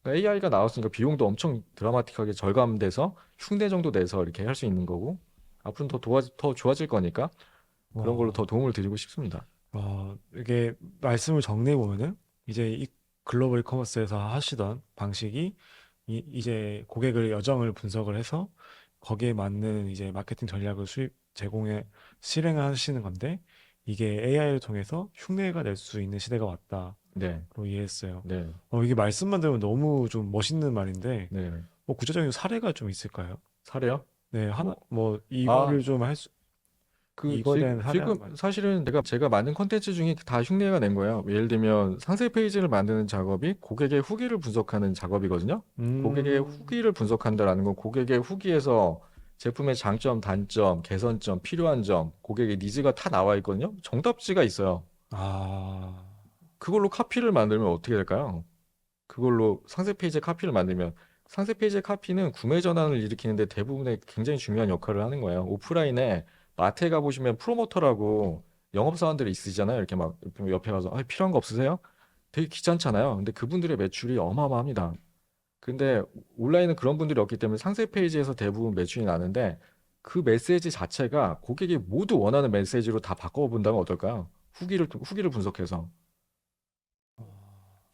AI가 나왔으니까 비용도 엄청 드라마틱하게 절감돼서 흉내 정도 내서 이렇게 할 수 있는 거고 앞으로는 더 좋아질 거니까 그런 걸로 와, 더 도움을 드리고 싶습니다. 이게 말씀을 정리해 보면은 이제 이 글로벌 커머스에서 하시던 방식이 이제 고객의 여정을 분석을 해서 거기에 맞는 이제 마케팅 전략을 실행하시는 건데 이게 AI를 통해서 흉내가 낼 수 있는 시대가 왔다로 네, 이해했어요. 네, 이게 말씀만 들으면 너무 좀 멋있는 말인데 네. 구체적인 사례가 좀 있을까요? 사례요? 네, 뭐, 뭐 아, 이거를 좀 이거에 대한 사례 지금 사실은 제가 만든 컨텐츠 중에 다 흉내가 낸 거예요. 예를 들면 상세 페이지를 만드는 작업이 고객의 후기를 분석하는 작업이거든요. 고객의 음, 후기를 분석한다라는 건 고객의 후기에서 제품의 장점, 단점, 개선점, 필요한 점, 고객의 니즈가 다 나와 있거든요. 정답지가 있어요. 아, 그걸로 카피를 만들면 어떻게 될까요? 그걸로 상세 페이지에 카피를 만들면 상세 페이지의 카피는 구매 전환을 일으키는데 대부분의 굉장히 중요한 역할을 하는 거예요. 오프라인에 마트에 가보시면 프로모터라고 영업사원들이 있으시잖아요. 이렇게 막 옆에 가서 필요한 거 없으세요? 되게 귀찮잖아요. 근데 그분들의 매출이 어마어마합니다. 근데 온라인은 그런 분들이 없기 때문에 상세 페이지에서 대부분 매출이 나는데 그 메시지 자체가 고객이 모두 원하는 메시지로 다 바꿔본다면 어떨까요? 후기를 분석해서.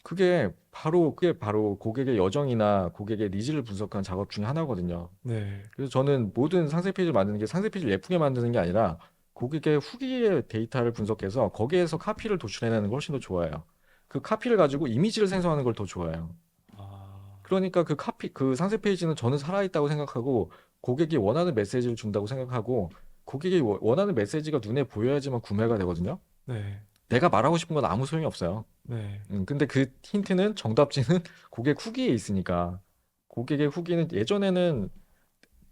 그게 바로 고객의 여정이나 고객의 니즈를 분석한 작업 중에 하나거든요. 네. 그래서 저는 모든 상세 페이지를 만드는 게 상세 페이지를 예쁘게 만드는 게 아니라 고객의 후기의 데이터를 분석해서 거기에서 카피를 도출해내는 걸 훨씬 더 좋아해요. 그 카피를 가지고 이미지를 생성하는 걸 더 좋아해요. 아, 그러니까 그 상세 페이지는 저는 살아있다고 생각하고 고객이 원하는 메시지를 준다고 생각하고 고객이 원하는 메시지가 눈에 보여야지만 구매가 되거든요. 네. 내가 말하고 싶은 건 아무 소용이 없어요. 네. 근데 그 힌트는 정답지는 고객 후기에 있으니까 고객의 후기는 예전에는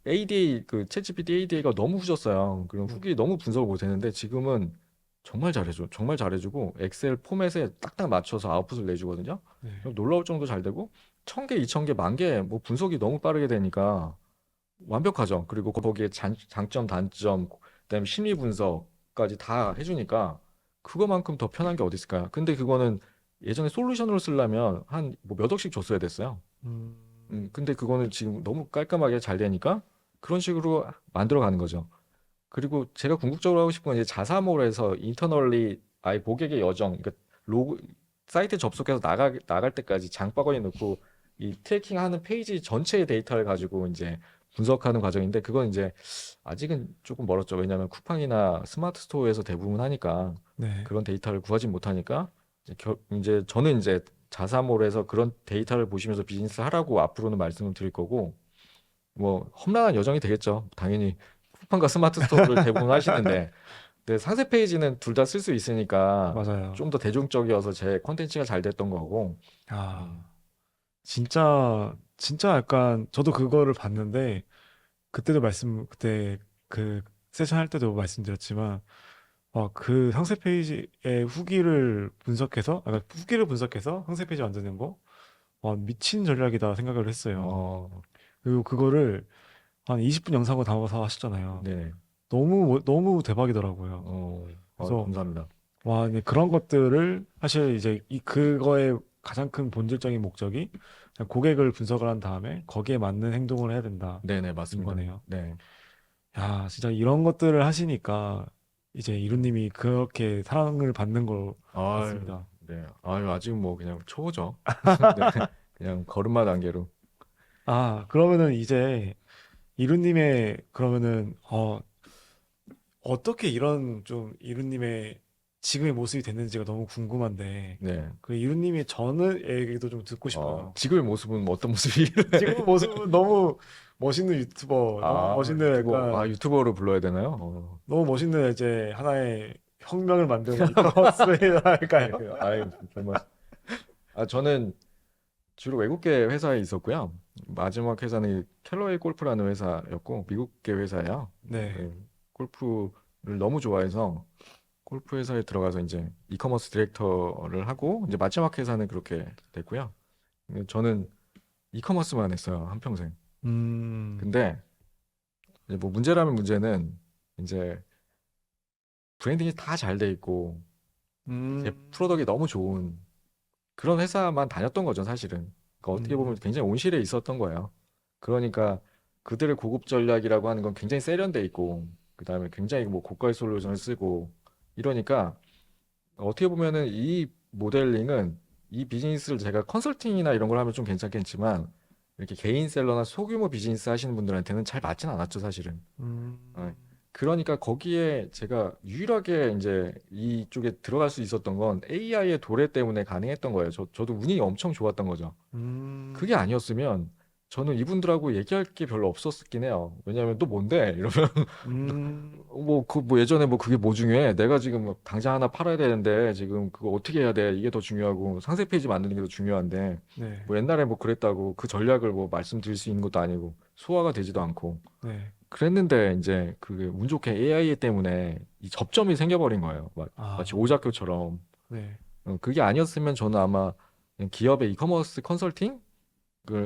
ADA 그 챗GPT ADA가 너무 후졌어요. 그럼 음, 후기 너무 분석을 못 했는데 지금은 정말 잘해줘. 정말 잘해주고 엑셀 포맷에 딱딱 맞춰서 아웃풋을 내주거든요. 네. 그럼 놀라울 정도 잘 되고 1000개, 2000개, 10,000개 뭐 분석이 너무 빠르게 되니까 완벽하죠. 그리고 거기에 장점, 단점, 그다음에 심리 분석 것까지 다 해주니까 그거만큼 더 편한 게 어디 있을까요? 근데 그거는 예전에 솔루션으로 쓰려면 한 뭐 몇 억씩 줬어야 됐어요. 음, 근데 그거는 지금 너무 깔끔하게 잘 되니까 그런 식으로 만들어 가는 거죠. 그리고 제가 궁극적으로 하고 싶은 건 이제 자사몰에서 인터널리 아예 고객의 여정, 그러니까 로그 사이트 접속해서 나갈 때까지 장바구니 넣고 이 트래킹하는 페이지 전체의 데이터를 가지고 이제 분석하는 과정인데 그건 이제 아직은 조금 멀었죠. 왜냐하면 쿠팡이나 스마트 스토어에서 대부분 하니까 네. 그런 데이터를 구하지 못하니까 이제 저는 이제 자사몰에서 그런 데이터를 보시면서 비즈니스 하라고 앞으로는 말씀을 드릴 거고 뭐 험난한 여정이 되겠죠. 당연히 쿠팡과 스마트 스토어를 대부분 하시는데 근데 상세 페이지는 둘 다 쓸 수 있으니까 맞아요. 좀 더 대중적이어서 제 컨텐츠가 잘 됐던 거고. 음, 아, 진짜 약간 저도 그거를 봤는데 그때 그 세션 할 때도 말씀드렸지만 그 상세 페이지의 후기를 분석해서 상세 페이지 만드는 거 미친 전략이다 생각을 했어요. 어, 그리고 그거를 한 20분 영상으로 담아서 하셨잖아요. 네, 너무 대박이더라고요. 그래서 감사합니다. 와, 네, 그런 것들을 사실 이제 그거의 가장 큰 본질적인 목적이 그냥 고객을 분석을 한 다음에 거기에 맞는 행동을 해야 된다는 네네, 맞습니다. 거네요. 네. 야, 진짜 이런 것들을 하시니까 이제 이루님이 그렇게 사랑을 받는 걸 아유, 같습니다. 네. 아유, 아직 뭐 그냥 초보죠. 네, 그냥 걸음마 단계로. 그러면은 이제 그러면은 어떻게 이런 좀 이루님의 지금의 모습이 됐는지가 너무 궁금한데 네. 그 이루님의 전의 얘기도 좀 듣고 싶어요. 지금의 모습은 어떤 모습이길래? 지금 모습은 너무 멋있는 유튜버, 너무 멋있는 약간 유튜버로 불러야 되나요? 너무 멋있는 이제 하나의 혁명을 만드는 이커머스라 할까요? 아유, 정말. 저는 주로 외국계 회사에 있었고요. 마지막 회사는 캘러웨이 골프라는 회사였고 미국계 회사예요. 네. 네, 골프를 너무 좋아해서 골프 회사에 들어가서 이제 이커머스 디렉터를 하고 이제 마지막 회사는 그렇게 됐고요. 저는 이커머스만 했어요, 한평생. 음, 근데 이제 뭐 문제라면 문제는 이제 브랜딩이 다 잘 돼 있고 제 프로덕이 음, 너무 좋은 그런 회사만 다녔던 거죠, 사실은. 그러니까 어떻게 보면 음, 굉장히 온실에 있었던 거예요. 그러니까 그들의 고급 전략이라고 하는 건 굉장히 세련돼 있고, 그다음에 굉장히 뭐 고가의 솔루션을 쓰고 이러니까 어떻게 보면은 이 모델링은 이 비즈니스를 제가 컨설팅이나 이런 걸 하면 좀 괜찮겠지만 이렇게 개인 셀러나 소규모 비즈니스 하시는 분들한테는 잘 맞진 않았죠, 사실은. 음, 어, 그러니까 거기에 제가 유일하게 이제 이쪽에 들어갈 수 있었던 건 AI의 도래 때문에 가능했던 거예요. 저도 운이 엄청 좋았던 거죠. 그게 음, 아니었으면 저는 이분들하고 얘기할 게 별로 없었긴 해요. 왜냐하면 또 뭔데? 이러면 음, 뭐 예전에 뭐 그게 뭐 중요해? 내가 지금 뭐 당장 하나 팔아야 되는데 지금 그거 어떻게 해야 돼? 이게 더 중요하고 상세 페이지 만드는 게 더 중요한데 네, 뭐 옛날에 뭐 그랬다고 그 전략을 뭐 말씀드릴 수 있는 것도 아니고 소화가 되지도 않고 네, 그랬는데 이제 그게 운 좋게 AI 때문에 이 접점이 생겨버린 거예요. 마치 아, 오작교처럼. 네, 그게 아니었으면 저는 아마 그냥 기업의 이커머스 컨설팅을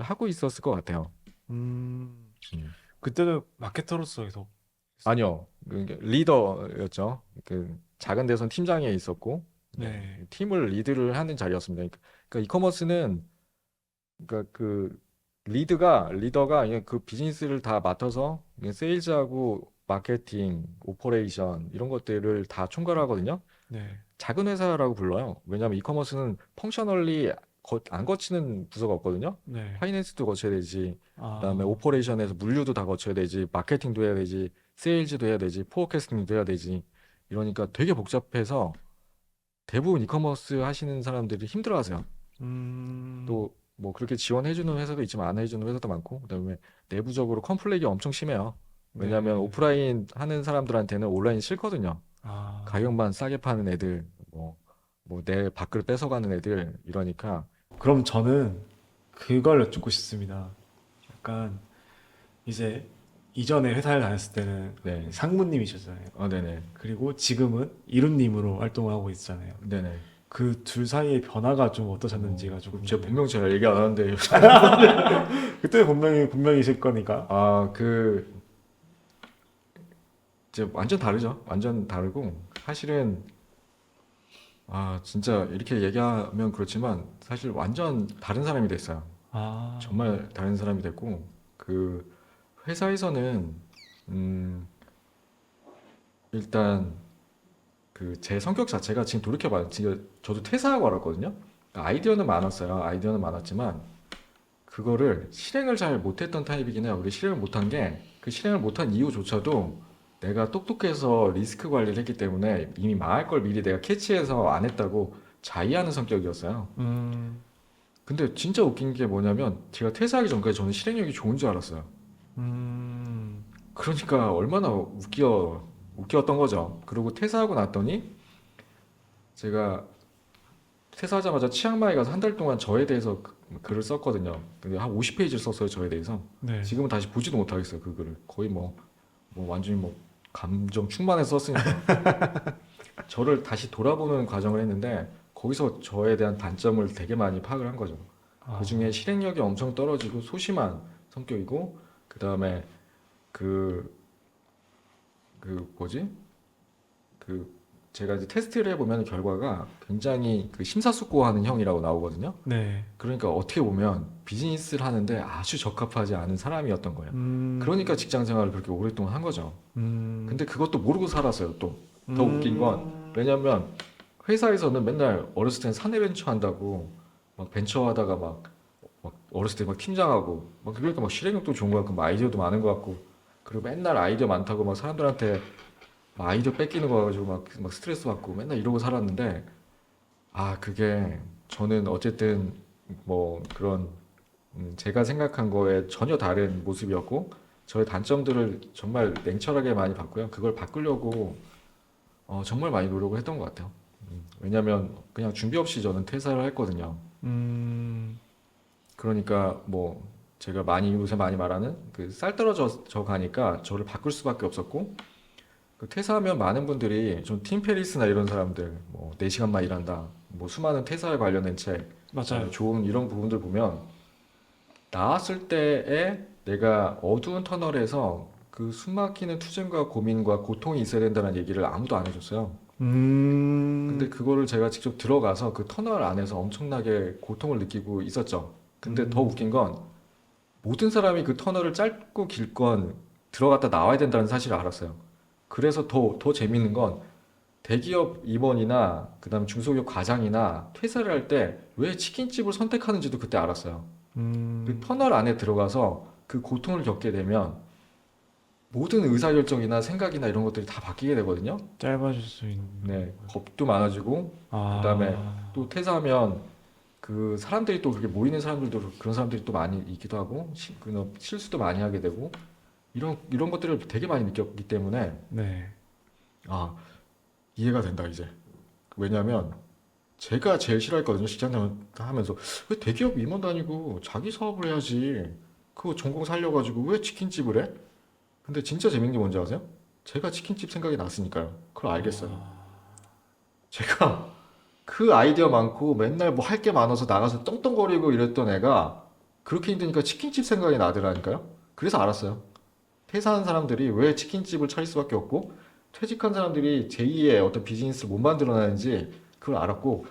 하고 있었을 것 같아요. 음, 음. 그때는 마케터로서 계속, 아니요. 리더였죠. 그 작은 데선 팀장에 있었고, 네, 네, 팀을 리드를 하는 자리였습니다. 그러니까 이커머스는 그러니까 그 리더가 그냥 그 비즈니스를 다 맡아서 그냥 세일즈하고 마케팅, 오퍼레이션 이런 것들을 다 총괄하거든요. 네, 작은 회사라고 불러요. 왜냐하면 이커머스는 펑셔널리 안 거치는 부서가 없거든요. 네, 파이낸스도 거쳐야 되지, 그다음에 아, 오퍼레이션에서 물류도 다 거쳐야 되지, 마케팅도 해야 되지, 세일즈도 해야 되지, 포어캐스팅도 해야 되지. 이러니까 되게 복잡해서 대부분 이커머스 하시는 사람들이 힘들어하세요. 음, 또 뭐 그렇게 지원해주는 회사도 있지만 안 해주는 회사도 많고, 그다음에 내부적으로 컴플렉이 엄청 심해요. 왜냐하면 네, 오프라인 하는 사람들한테는 온라인이 싫거든요. 아, 가격만 싸게 파는 애들, 뭐 내 밥그릇 뺏어가는 애들 이러니까. 그럼 저는 그걸 여쭙고 싶습니다. 약간 이제 이전에 회사를 다녔을 때는 네. 상무님이셨잖아요. 네네. 그리고 지금은 이루님으로 활동을 하고 있잖아요. 네네. 그 둘 사이의 변화가 좀 어떠셨는지가 좀 제가 궁금해요. 분명 제가 얘기 안 하는데. 그때 분명히 있을 거니까. 그 이제 완전 다르죠. 완전 다르고 사실은 진짜 이렇게 얘기하면 그렇지만 사실 완전 다른 사람이 됐어요. 아, 정말 다른 사람이 됐고 그 회사에서는 음, 일단 그 제 성격 자체가 지금 돌이켜봐요. 지금 저도 퇴사하고 알았거든요. 그러니까 아이디어는 많았어요. 아이디어는 많았지만 그거를 실행을 잘 못했던 타입이긴 해요. 그리고 실행을 못한 게 그 실행을 못한 이유조차도 내가 똑똑해서 리스크 관리를 했기 때문에 이미 망할 걸 미리 내가 캐치해서 안 했다고 자의하는 성격이었어요. 음, 근데 진짜 웃긴 게 뭐냐면 제가 퇴사하기 전까지 저는 실행력이 좋은 줄 알았어요. 음, 그러니까 얼마나 웃겼던 거죠. 그리고 퇴사하고 났더니 제가 퇴사하자마자 치앙마이 가서 한 달 동안 저에 대해서 글을 썼거든요. 근데 한 50페이지를 썼어요, 저에 대해서. 네. 지금은 다시 보지도 못하겠어요, 그 글을. 거의 완전히 감정 충만해서 썼으니까. 저를 다시 돌아보는 과정을 했는데, 거기서 저에 대한 단점을 되게 많이 파악을 한 거죠. 그 중에 아, 실행력이 엄청 떨어지고 소심한 성격이고, 그 다음에 그, 뭐지? 그, 제가 이제 테스트를 해보면 결과가 굉장히 그 심사숙고하는 형이라고 나오거든요. 네. 그러니까 어떻게 보면 비즈니스를 하는데 아주 적합하지 않은 사람이었던 거예요. 그러니까 음, 직장 생활을 그렇게 오랫동안 한 거죠. 음, 근데 그것도 모르고 살았어요, 또. 더 웃긴 건, 음, 왜냐면 회사에서는 맨날 어렸을 땐 사내 벤처 한다고, 막 벤처 하다가 막 어렸을 때 막 팀장하고, 막 그러니까 막 실행력도 좋은 것 같고, 막 아이디어도 많은 것 같고, 그리고 맨날 아이디어 많다고 막 사람들한테 막 아이디어 뺏기는 거 가지고 막 스트레스 받고 맨날 이러고 살았는데, 그게 저는 어쨌든 그런 제가 생각한 거에 전혀 다른 모습이었고 저의 단점들을 정말 냉철하게 많이 봤고요. 그걸 바꾸려고 정말 많이 노력을 했던 것 같아요. 왜냐면 그냥 준비 없이 저는 퇴사를 했거든요. 음, 그러니까 제가 요새 많이 말하는 그 쌀 떨어져 가니까 저를 바꿀 수밖에 없었고 그 퇴사하면 많은 분들이 좀 팀 페리스나 이런 사람들 4시간만 일한다 수많은 퇴사에 관련된 책 그다음에 맞아요. 좋은 이런 부분들 보면 나왔을 때에 내가 어두운 터널에서 그 숨막히는 투쟁과 고민과 고통이 있어야 된다는 얘기를 아무도 안 해줬어요. 근데 음, 그거를 제가 직접 들어가서 그 터널 안에서 엄청나게 고통을 느끼고 있었죠. 근데 더 음, 웃긴 건 모든 사람이 그 터널을 짧고 길건 들어갔다 나와야 된다는 사실을 알았어요. 그래서 더 재밌는 건 대기업 임원이나 그다음에 중소기업 과장이나 퇴사를 할 때 왜 치킨집을 선택하는지도 그때 알았어요. 그 음, 터널 안에 들어가서 그 고통을 겪게 되면 모든 의사결정이나 생각이나 이런 것들이 다 바뀌게 되거든요. 짧아질 수 있는, 네, 겁도 많아지고, 그 다음에 아, 또 퇴사하면 그 사람들이 또 그렇게 모이는 사람들도 그런 사람들이 또 많이 있기도 하고, 실수도 많이 하게 되고, 이런 것들을 되게 많이 느꼈기 때문에, 네. 아, 이해가 된다, 이제. 왜냐면, 제가 제일 싫어했거든요, 직장 하면서. 왜 대기업 임원 다니고 자기 사업을 해야지. 그거 전공 살려가지고 왜 치킨집을 해? 근데 진짜 재밌는 게 뭔지 아세요? 제가 치킨집 생각이 났으니까요. 그걸 알겠어요. 제가 그 아이디어 많고 맨날 뭐 할 게 많아서 나가서 떵떵거리고 이랬던 애가 그렇게 힘드니까 치킨집 생각이 나더라니까요. 그래서 알았어요. 퇴사한 사람들이 왜 치킨집을 차릴 수밖에 없고 퇴직한 사람들이 제2의 어떤 비즈니스를 못 만들어내는지 그걸 알았고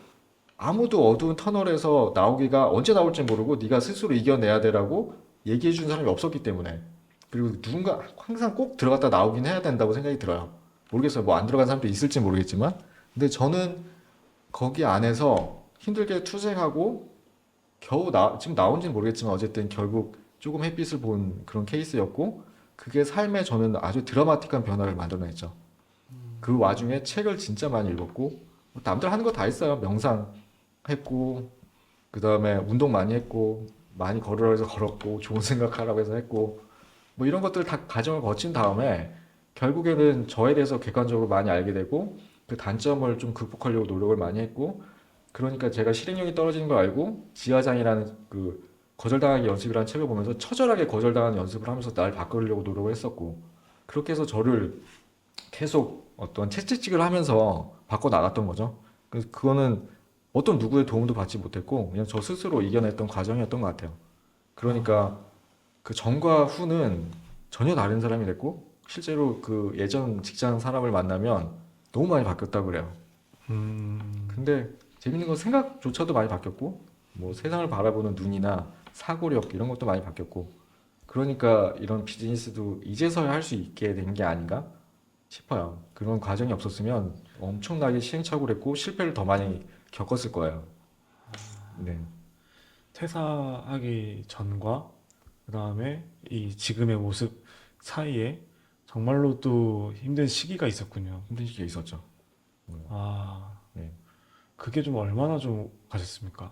아무도 어두운 터널에서 나오기가 언제 나올지 모르고 네가 스스로 이겨내야 되라고 얘기해 준 사람이 없었기 때문에 그리고 누군가 항상 꼭 들어갔다 나오긴 해야 된다고 생각이 들어요. 모르겠어요. 뭐 안 들어간 사람도 있을지 모르겠지만 근데 저는 거기 안에서 힘들게 투쟁하고 지금 나온지는 모르겠지만 어쨌든 결국 조금 햇빛을 본 그런 케이스였고 그게 삶에 저는 아주 드라마틱한 변화를 만들어냈죠. 그 와중에 책을 진짜 많이 읽었고 뭐 남들 하는 거 다 했어요. 명상했고 그 다음에 운동 많이 했고 많이 걸으라 해서 걸었고 좋은 생각하라고 해서 했고 뭐 이런 것들 다 과정을 거친 다음에 결국에는 저에 대해서 객관적으로 많이 알게 되고 그 단점을 좀 극복하려고 노력을 많이 했고 그러니까 제가 실행력이 떨어지는 걸 알고 지하장이라는 그 거절당하기 연습이라는 책을 보면서 처절하게 거절당하는 연습을 하면서 날 바꾸려고 노력을 했었고 그렇게 해서 저를 계속 어떤 채찍질을 하면서 바꿔 나갔던 거죠. 그래서 그거는 어떤 누구의 도움도 받지 못했고 그냥 저 스스로 이겨냈던 과정이었던 것 같아요. 아, 그러니까 그 전과 후는 전혀 다른 사람이 됐고 실제로 그 예전 직장 사람을 만나면 너무 많이 바뀌었다고 그래요. 음, 근데 재밌는 건 생각조차도 많이 바뀌었고, 뭐 세상을 바라보는 눈이나 사고력 이런 것도 많이 바뀌었고, 그러니까 이런 비즈니스도 이제서야 할 수 있게 된 게 아닌가 싶어요. 그런 과정이 없었으면 엄청나게 시행착오를 했고 실패를 더 많이 겪었을 거예요. 네. 퇴사하기 전과 그다음에 이 지금의 모습 사이에 정말로 또 힘든 시기가 있었군요. 힘든 시기가 있었죠. 아, 네. 그게 좀 얼마나 좀 가셨습니까?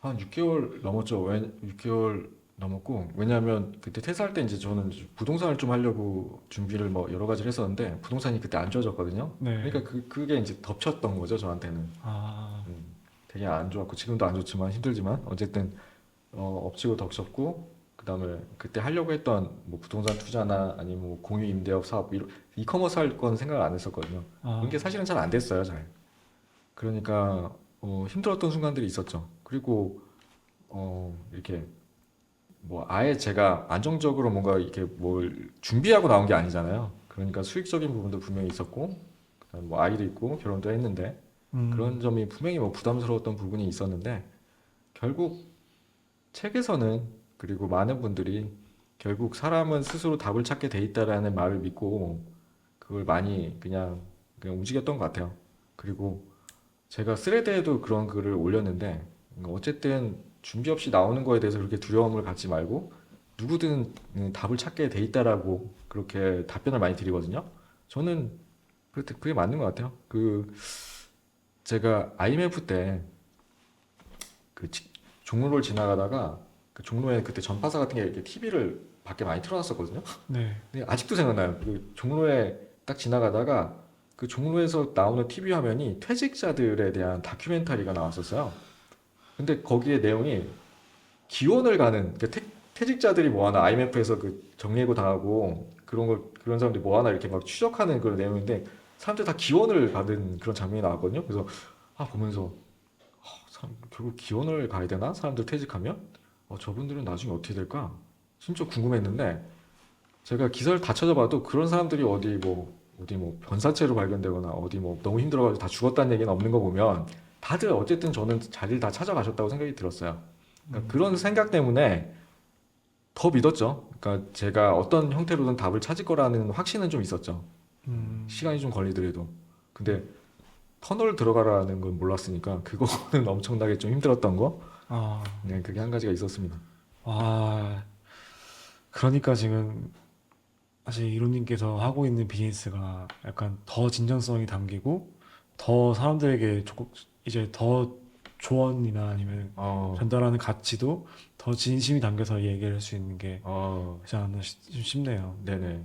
한 6개월 넘었죠. 6개월 넘었고, 왜냐하면 그때 퇴사할 때 이제 저는 부동산을 좀 하려고 준비를 뭐 여러 가지를 했었는데, 부동산이 그때 안 좋아졌거든요. 네. 그러니까 그게 이제 덮쳤던 거죠, 저한테는. 아, 되게 안 좋았고, 지금도 안 좋지만, 힘들지만, 어쨌든, 엎치고 덮쳤고, 그 다음에 그때 하려고 했던 뭐 부동산 투자나 아니면 뭐 공유 임대업 사업, 이커머스 할 건 생각을 안 했었거든요. 그런 게 아, 사실은 잘 안 됐어요, 잘. 그러니까, 힘들었던 순간들이 있었죠. 그리고, 이렇게 뭐 아예 제가 안정적으로 뭔가 이렇게 뭘 준비하고 나온 게 아니잖아요. 그러니까 수익적인 부분도 분명히 있었고, 그다음에 뭐 아이도 있고 결혼도 했는데 그런 음, 점이 분명히 뭐 부담스러웠던 부분이 있었는데 결국 책에서는 그리고 많은 분들이 결국 사람은 스스로 답을 찾게 돼 있다라는 말을 믿고 그걸 많이 그냥 움직였던 것 같아요. 그리고 제가 스레드에도 그런 글을 올렸는데 어쨌든 준비 없이 나오는 거에 대해서 그렇게 두려움을 갖지 말고 누구든 답을 찾게 돼 있다라고 그렇게 답변을 많이 드리거든요. 저는 그게 맞는 것 같아요. 제가 IMF 때 그 종로를 지나가다가 그 종로에 그때 전파사 같은 게 이렇게 TV를 밖에 많이 틀어놨었거든요. 네. 근데 아직도 생각나요. 그 종로에 딱 지나가다가 그 종로에서 나오는 TV 화면이 퇴직자들에 대한 다큐멘터리가 나왔었어요. 근데 거기에 내용이 기원을 가는 그러니까 퇴직자들이 뭐 하나 IMF에서 그 정리해고 당하고 그런 사람들이 뭐 하나 이렇게 막 추적하는 그런 내용인데 사람들 다 기원을 받은 그런 장면이 나왔거든요. 그래서 보면서 결국 기원을 가야 되나? 사람들 퇴직하면? 저분들은 나중에 어떻게 될까? 진짜 궁금했는데 제가 기사를 다 찾아봐도 그런 사람들이 어디 뭐 변사체로 발견되거나 어디 뭐 너무 힘들어가지고 다 죽었다는 얘기는 없는 거 보면 다들 어쨌든 저는 자리를 다 찾아가셨다고 생각이 들었어요. 그러니까 음, 그런 생각 때문에 더 믿었죠. 그러니까 제가 어떤 형태로든 답을 찾을 거라는 확신은 좀 있었죠. 음, 시간이 좀 걸리더라도. 음. 근데 터널 들어가라는 건 몰랐으니까 그거는 엄청나게 좀 힘들었던 거. 아, 네, 그게 한 가지가 있었습니다. 와, 그러니까 지금 사실 이론님께서 하고 있는 비즈니스가 약간 더 진정성이 담기고 더 사람들에게 이제 더 조언이나 아니면 어, 전달하는 가치도 더 진심이 담겨서 얘기를 할 수 있는 게 어, 되지 않나 좀 싶네요. 네네.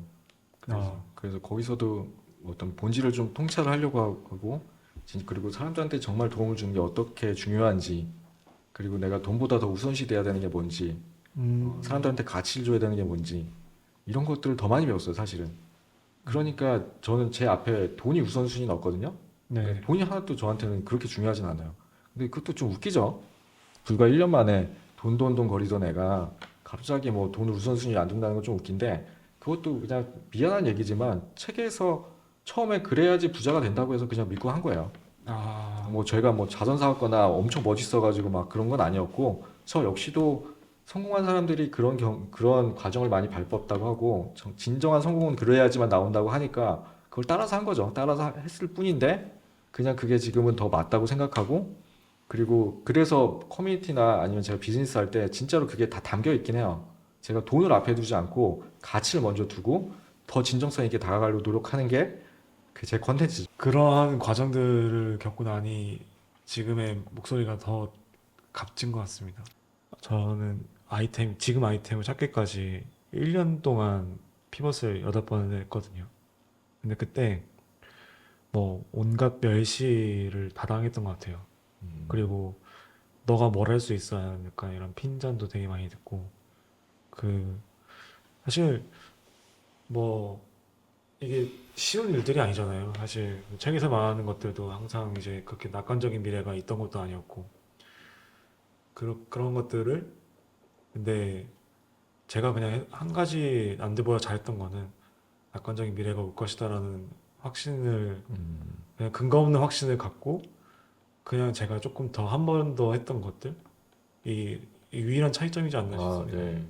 아, 그래서 거기서도 어떤 본질을 좀 통찰을 하려고 하고, 그리고 사람들한테 정말 도움을 주는 게 어떻게 중요한지, 그리고 내가 돈보다 더 우선시 돼야 되는 게 뭔지, 음, 사람들한테 가치를 줘야 되는 게 뭔지, 이런 것들을 더 많이 배웠어요, 사실은. 그러니까 저는 제 앞에 돈이 우선순위는 없거든요. 그러니까 네. 돈이 하나도 저한테는 그렇게 중요하진 않아요. 근데 그것도 좀 웃기죠. 불과 1년 만에 돈 거리던 애가 갑자기 뭐 돈을 우선순위 안 둔다는 건 좀 웃긴데 그것도 그냥 미안한 얘기지만 책에서 처음에 그래야지 부자가 된다고 해서 그냥 믿고 한 거예요. 아, 뭐 저희가 뭐 자선 사왔거나 엄청 멋있어가지고 막 그런 건 아니었고 저 역시도 성공한 사람들이 그런 과정을 많이 밟았다고 하고 진정한 성공은 그래야지만 나온다고 하니까 그걸 따라서 한 거죠. 따라서 했을 뿐인데 그냥 그게 지금은 더 맞다고 생각하고 그리고 그래서 커뮤니티나 아니면 제가 비즈니스 할 때 진짜로 그게 다 담겨 있긴 해요. 제가 돈을 앞에 두지 않고 가치를 먼저 두고 더 진정성 있게 다가가려고 노력하는 게 그 제 컨텐츠죠. 그러한 과정들을 겪고 나니 지금의 목소리가 더 값진 것 같습니다. 저는 지금 아이템을 찾기까지 1년 동안 피벗을 8번을 했거든요. 근데 그때 뭐 온갖 멸시를 다 당했던 것 같아요. 그리고 너가 뭘 할 수 있어? 약간 이런 핀잔도 되게 많이 듣고 그 사실 뭐 이게 쉬운 일들이 아니잖아요. 사실 책에서 말하는 것들도 항상 이제 그렇게 낙관적인 미래가 있던 것도 아니었고 그런 것들을 근데 제가 그냥 한 가지 남들보다 잘했던 거는 낙관적인 미래가 올 것이다라는 확신을 음. 그냥 근거 없는 확신을 갖고 그냥 제가 조금 더 한 번 더 했던 것들 이 유일한 차이점이지 않나 아, 싶습니다. 네.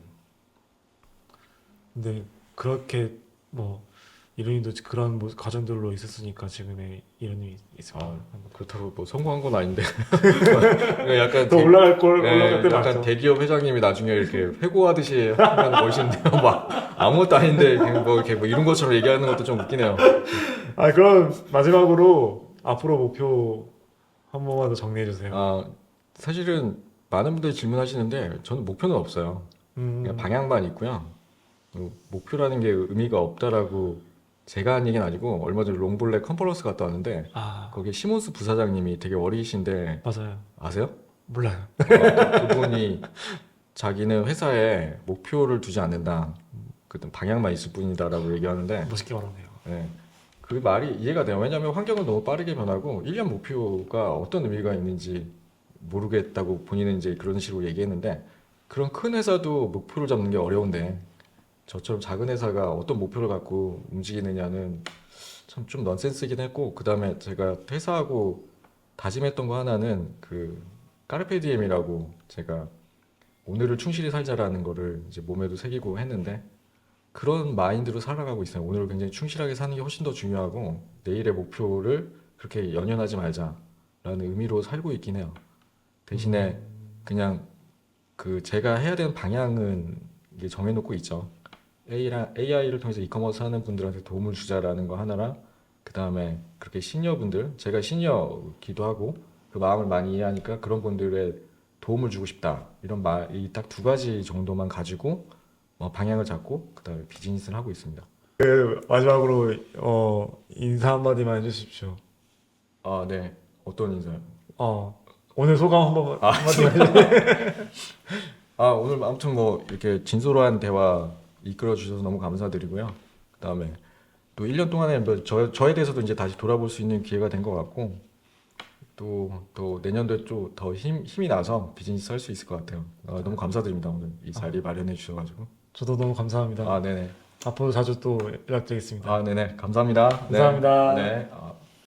근데 그렇게 뭐 이런이도 그런 과정들로 있었으니까 지금의 이런이 있습니다. 아, 그렇다고 뭐 성공한 건 아닌데. 약간 더 올라갈 예, 때 약간 맞죠. 대기업 회장님이 나중에 이렇게 회고하듯이 하면 멋있는데요. 막 아무것도 아닌데 그냥 뭐 이렇게 뭐 이런 것처럼 얘기하는 것도 좀 웃기네요. 아 그럼 마지막으로 앞으로 목표 한 번만 더 정리해 주세요. 아, 사실은 많은 분들이 질문하시는데 저는 목표는 없어요. 그냥 음, 방향만 있고요. 목표라는 게 의미가 없다라고 제가 한 얘기는 아니고 얼마 전에 롱블랙 컨퍼런스 갔다 왔는데 아 거기에 시몬스 부사장님이 되게 어리신데 맞아요. 아세요? 몰라요. 그분이 자기는 회사에 목표를 두지 않는다. 그 방향만 있을 뿐이다라고 얘기하는데 멋있게 말하네요. 네. 그 말이 이해가 돼요. 왜냐하면 환경은 너무 빠르게 변하고 1년 목표가 어떤 의미가 있는지 모르겠다고 본인은 이제 그런 식으로 얘기했는데 그런 큰 회사도 목표를 잡는 게 어려운데 저처럼 작은 회사가 어떤 목표를 갖고 움직이느냐는 참 좀 넌센스이긴 했고 그다음에 제가 퇴사하고 다짐했던 거 하나는 그 까르페 디엠이라고 제가 오늘을 충실히 살자라는 거를 이제 몸에도 새기고 했는데 그런 마인드로 살아가고 있어요. 오늘을 굉장히 충실하게 사는 게 훨씬 더 중요하고 내일의 목표를 그렇게 연연하지 말자라는 의미로 살고 있긴 해요. 대신에 그냥 그 제가 해야 되는 방향은 이게 정해놓고 있죠. AI를 통해서 이커머스 하는 분들한테 도움을 주자라는 거 하나랑 그 다음에 그렇게 시니어분들 제가 시니어기도 하고 그 마음을 많이 이해하니까 그런 분들의 도움을 주고 싶다 이런 이 딱 두 가지 정도만 가지고 방향을 잡고 그 다음에 비즈니스를 하고 있습니다. 마지막으로 인사 한마디만 해주십시오. 아, 네. 어떤 인사요? 오늘 소감 한번 아, 한마디만 해주세요. 오늘 아무튼 뭐 이렇게 진솔한 대화 이끌어 주셔서 너무 감사드리고요. 그다음에 또 1년 동안에 뭐 저에 대해서도 이제 다시 돌아볼 수 있는 기회가 된 것 같고 또 내년도에 좀 더 힘이 나서 비즈니스 할 수 있을 것 같아요. 너무 감사드립니다. 오늘 이 자리 마련해 주셔가지고. 저도 너무 감사합니다. 아, 네네. 앞으로 자주 또 연락드리겠습니다. 아, 네네. 감사합니다. 네. 감사합니다. 네.